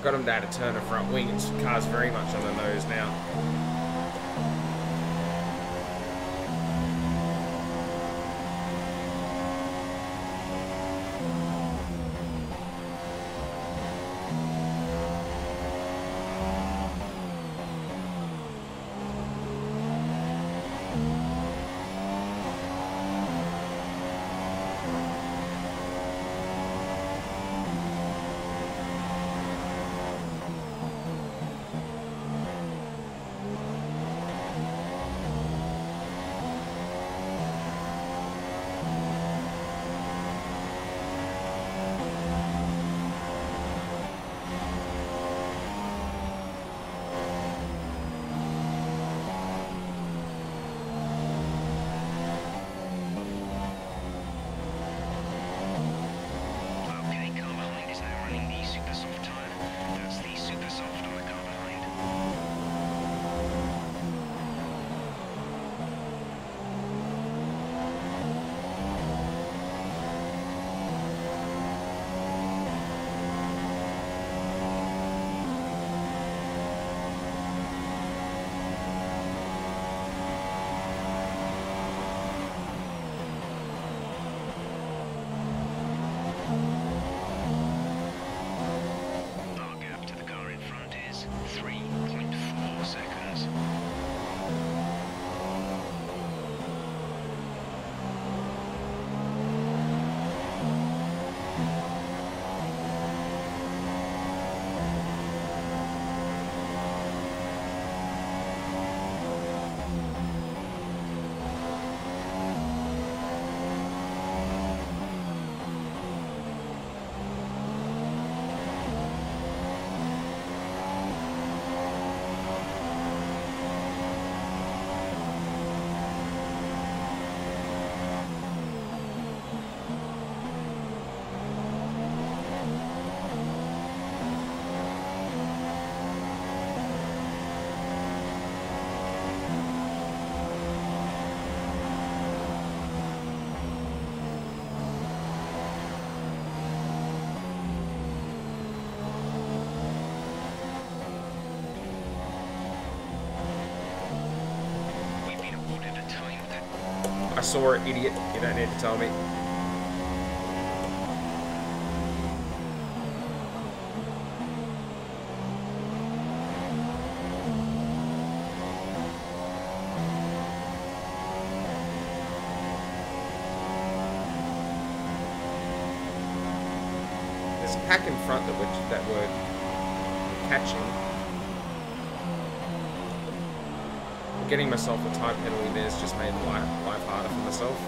Got him down to turn a front wing. His car's very much on the nose now. saw it, idiot. You don't need to tell me. There's a pack in front that were catching. Getting myself a time penalty there's just made life harder for myself.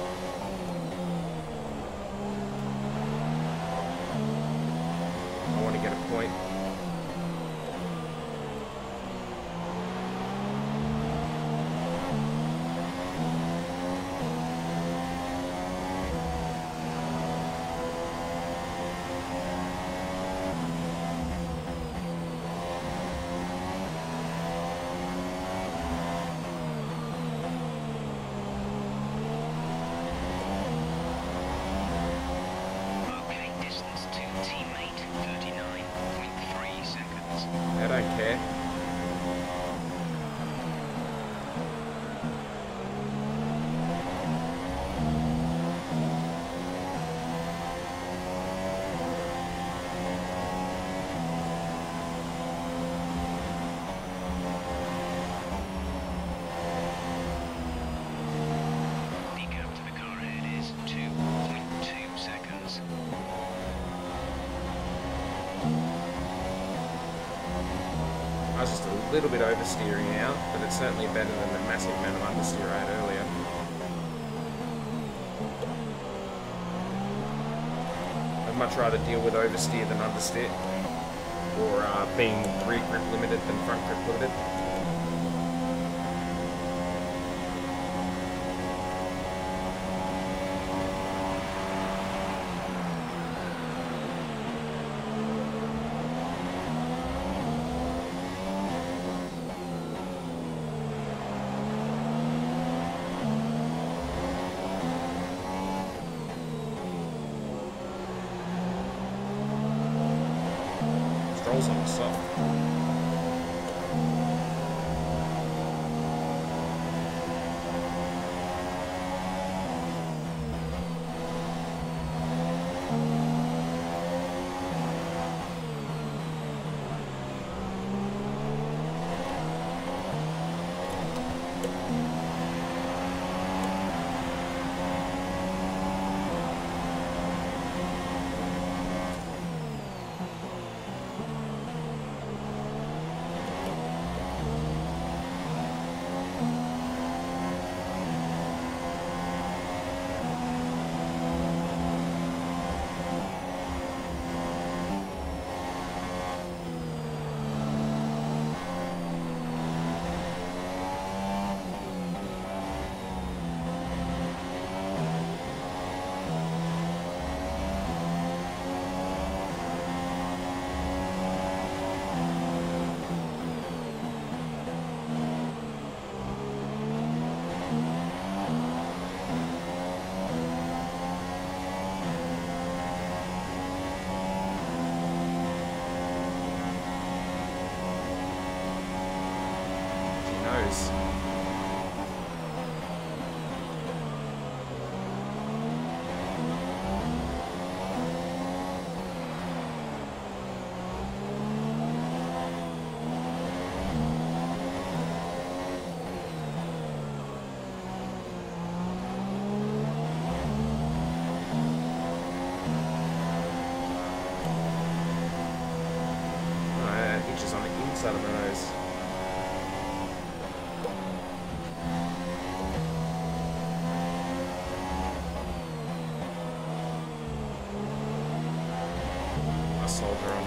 I want to get a point. I don't care. The gap to the car ahead is 2.2 seconds. I was just a little bit oversteering out, but it's certainly better than the massive amount of understeer I had earlier. I'd much rather deal with oversteer than understeer, or being rear grip limited than front grip limited. Stroll's on the soft. Out of my nose. I soldier on.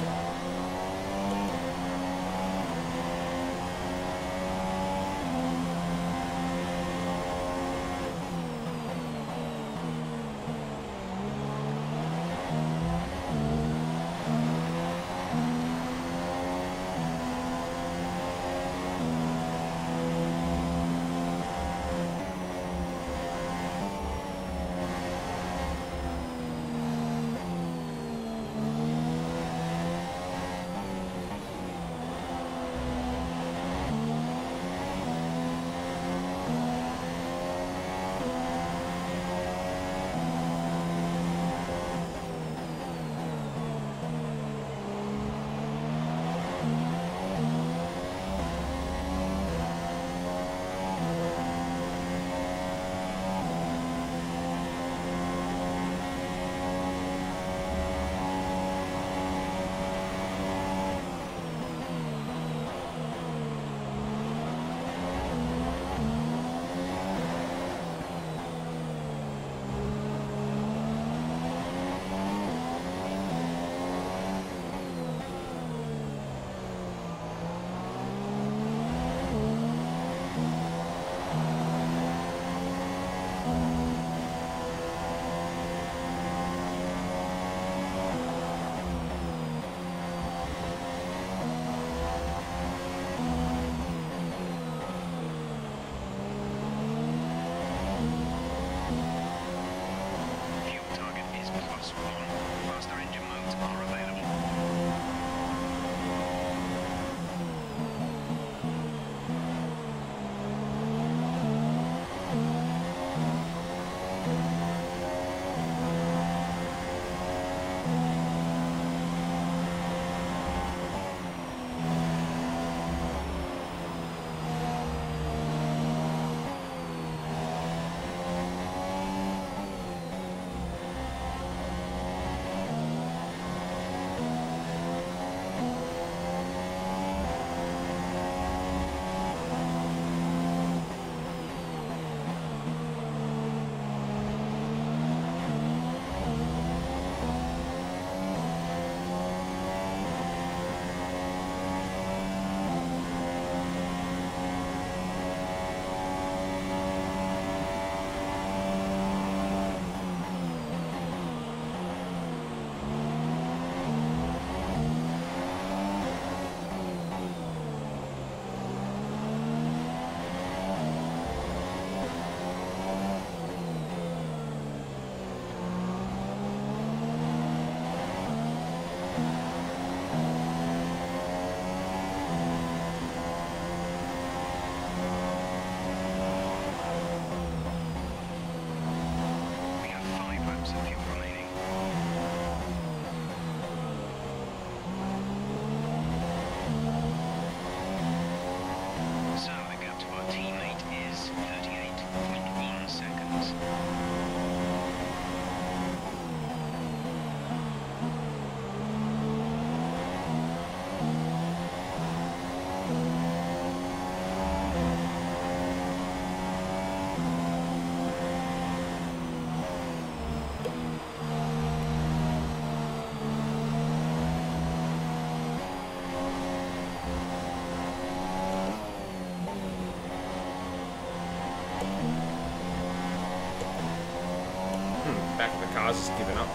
car's just given up.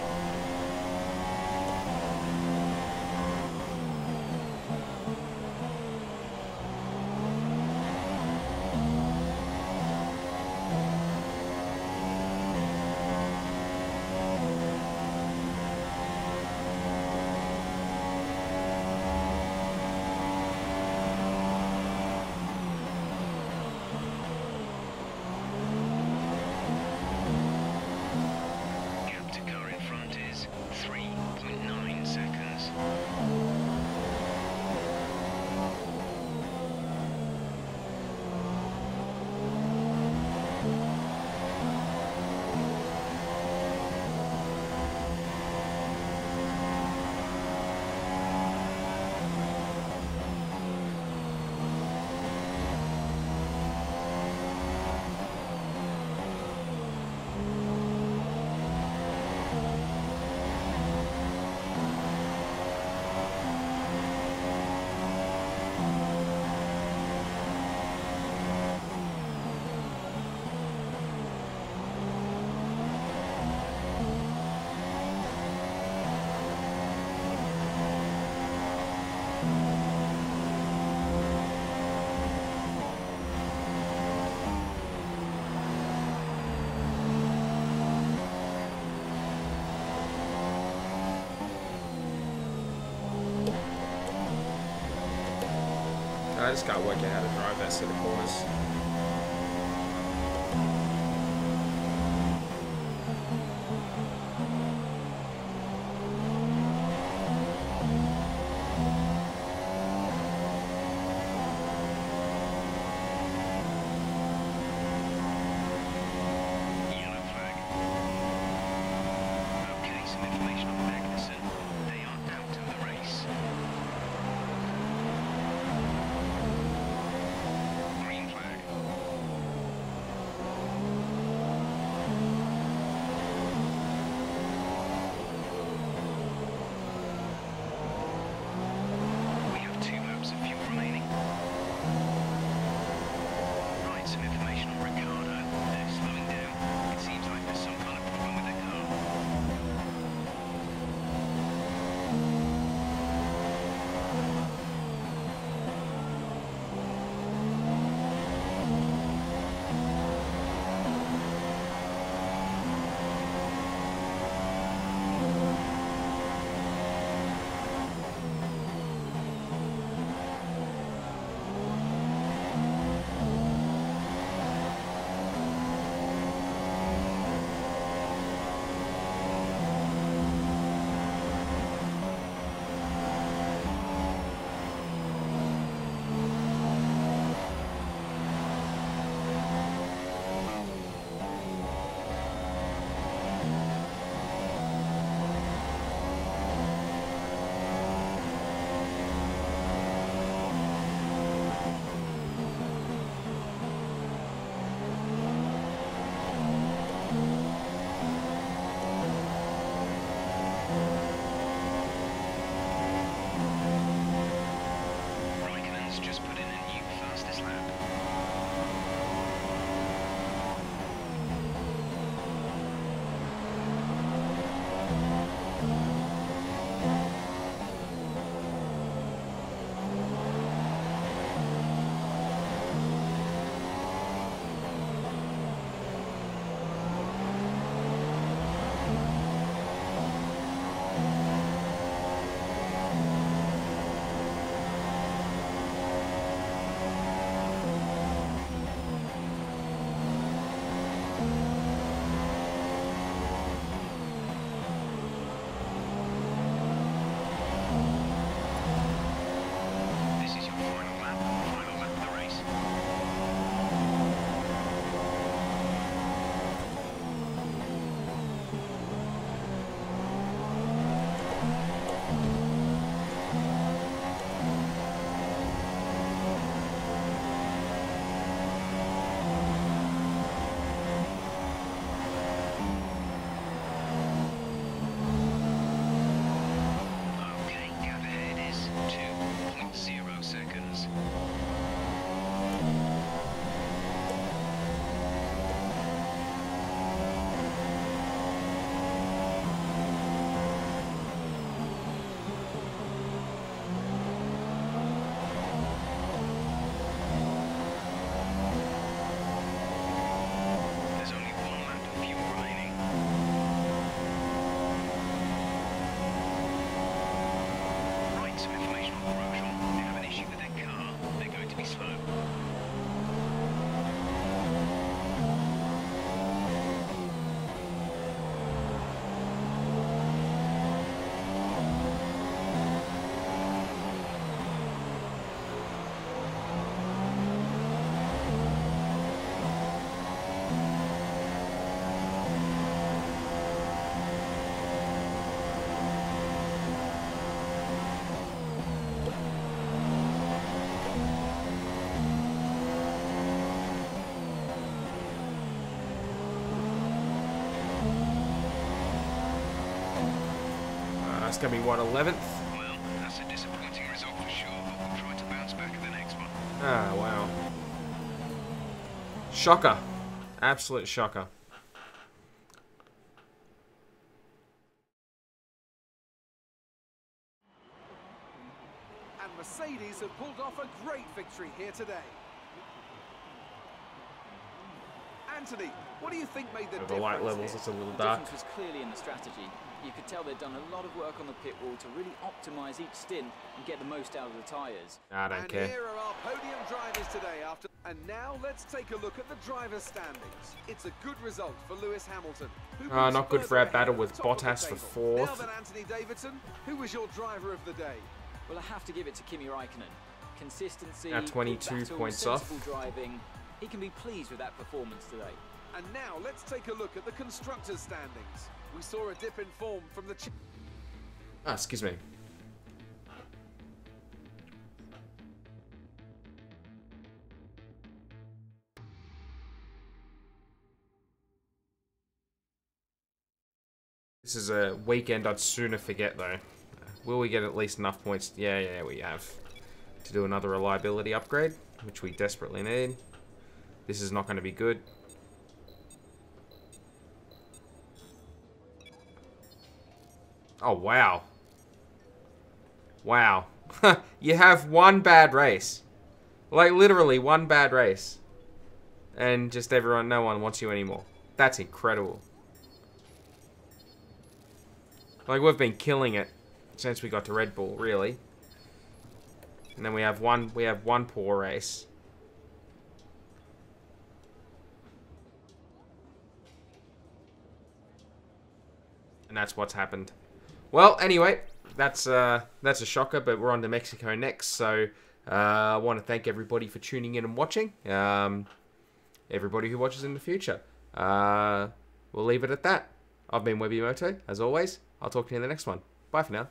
I just can't work out how to drive that set of corners. It's going to be, what, 11th? Well, that's a disappointing result for sure, but we'll try to bounce back in the next one. Ah, wow. Shocker. Absolute shocker. And Mercedes have pulled off a great victory here today. Anthony, what do you think made the difference? The light levels, here? it's a little The dark. difference was clearly in the strategy. You could tell they'd done a lot of work on the pit wall to really optimise each stint and get the most out of the tyres. I don't And care. here are our podium drivers today after. And now let's take a look at the drivers' standings. It's a good result for Lewis Hamilton. Who moves Not good for our further battle ahead with at the top of the Bottas for table. Now 4th. then, Anthony Davidson, who was your driver of the day? Well, I have to give it to Kimi Raikkonen. Consistency, Now 22 good battle, points off. sensible driving. He can be pleased with that performance today. And now let's take a look at the constructors' standings. We saw a dip in form from the. Ah, excuse me. This is a weekend I'd sooner forget, though. Will we get at least enough points? Yeah, we have. To do another reliability upgrade, which we desperately need. This is not going to be good. Oh, wow. Wow. You have one bad race. Like, literally one bad race. And just no one wants you anymore. That's incredible. Like, we've been killing it since we got to Red Bull, really. And then we have one poor race. And that's what's happened. Well, anyway, that's a shocker, but we're on to Mexico next, so I want to thank everybody for tuning in and watching. Everybody who watches in the future. We'll leave it at that. I've been Webby Moto, as always. I'll talk to you in the next one. Bye for now.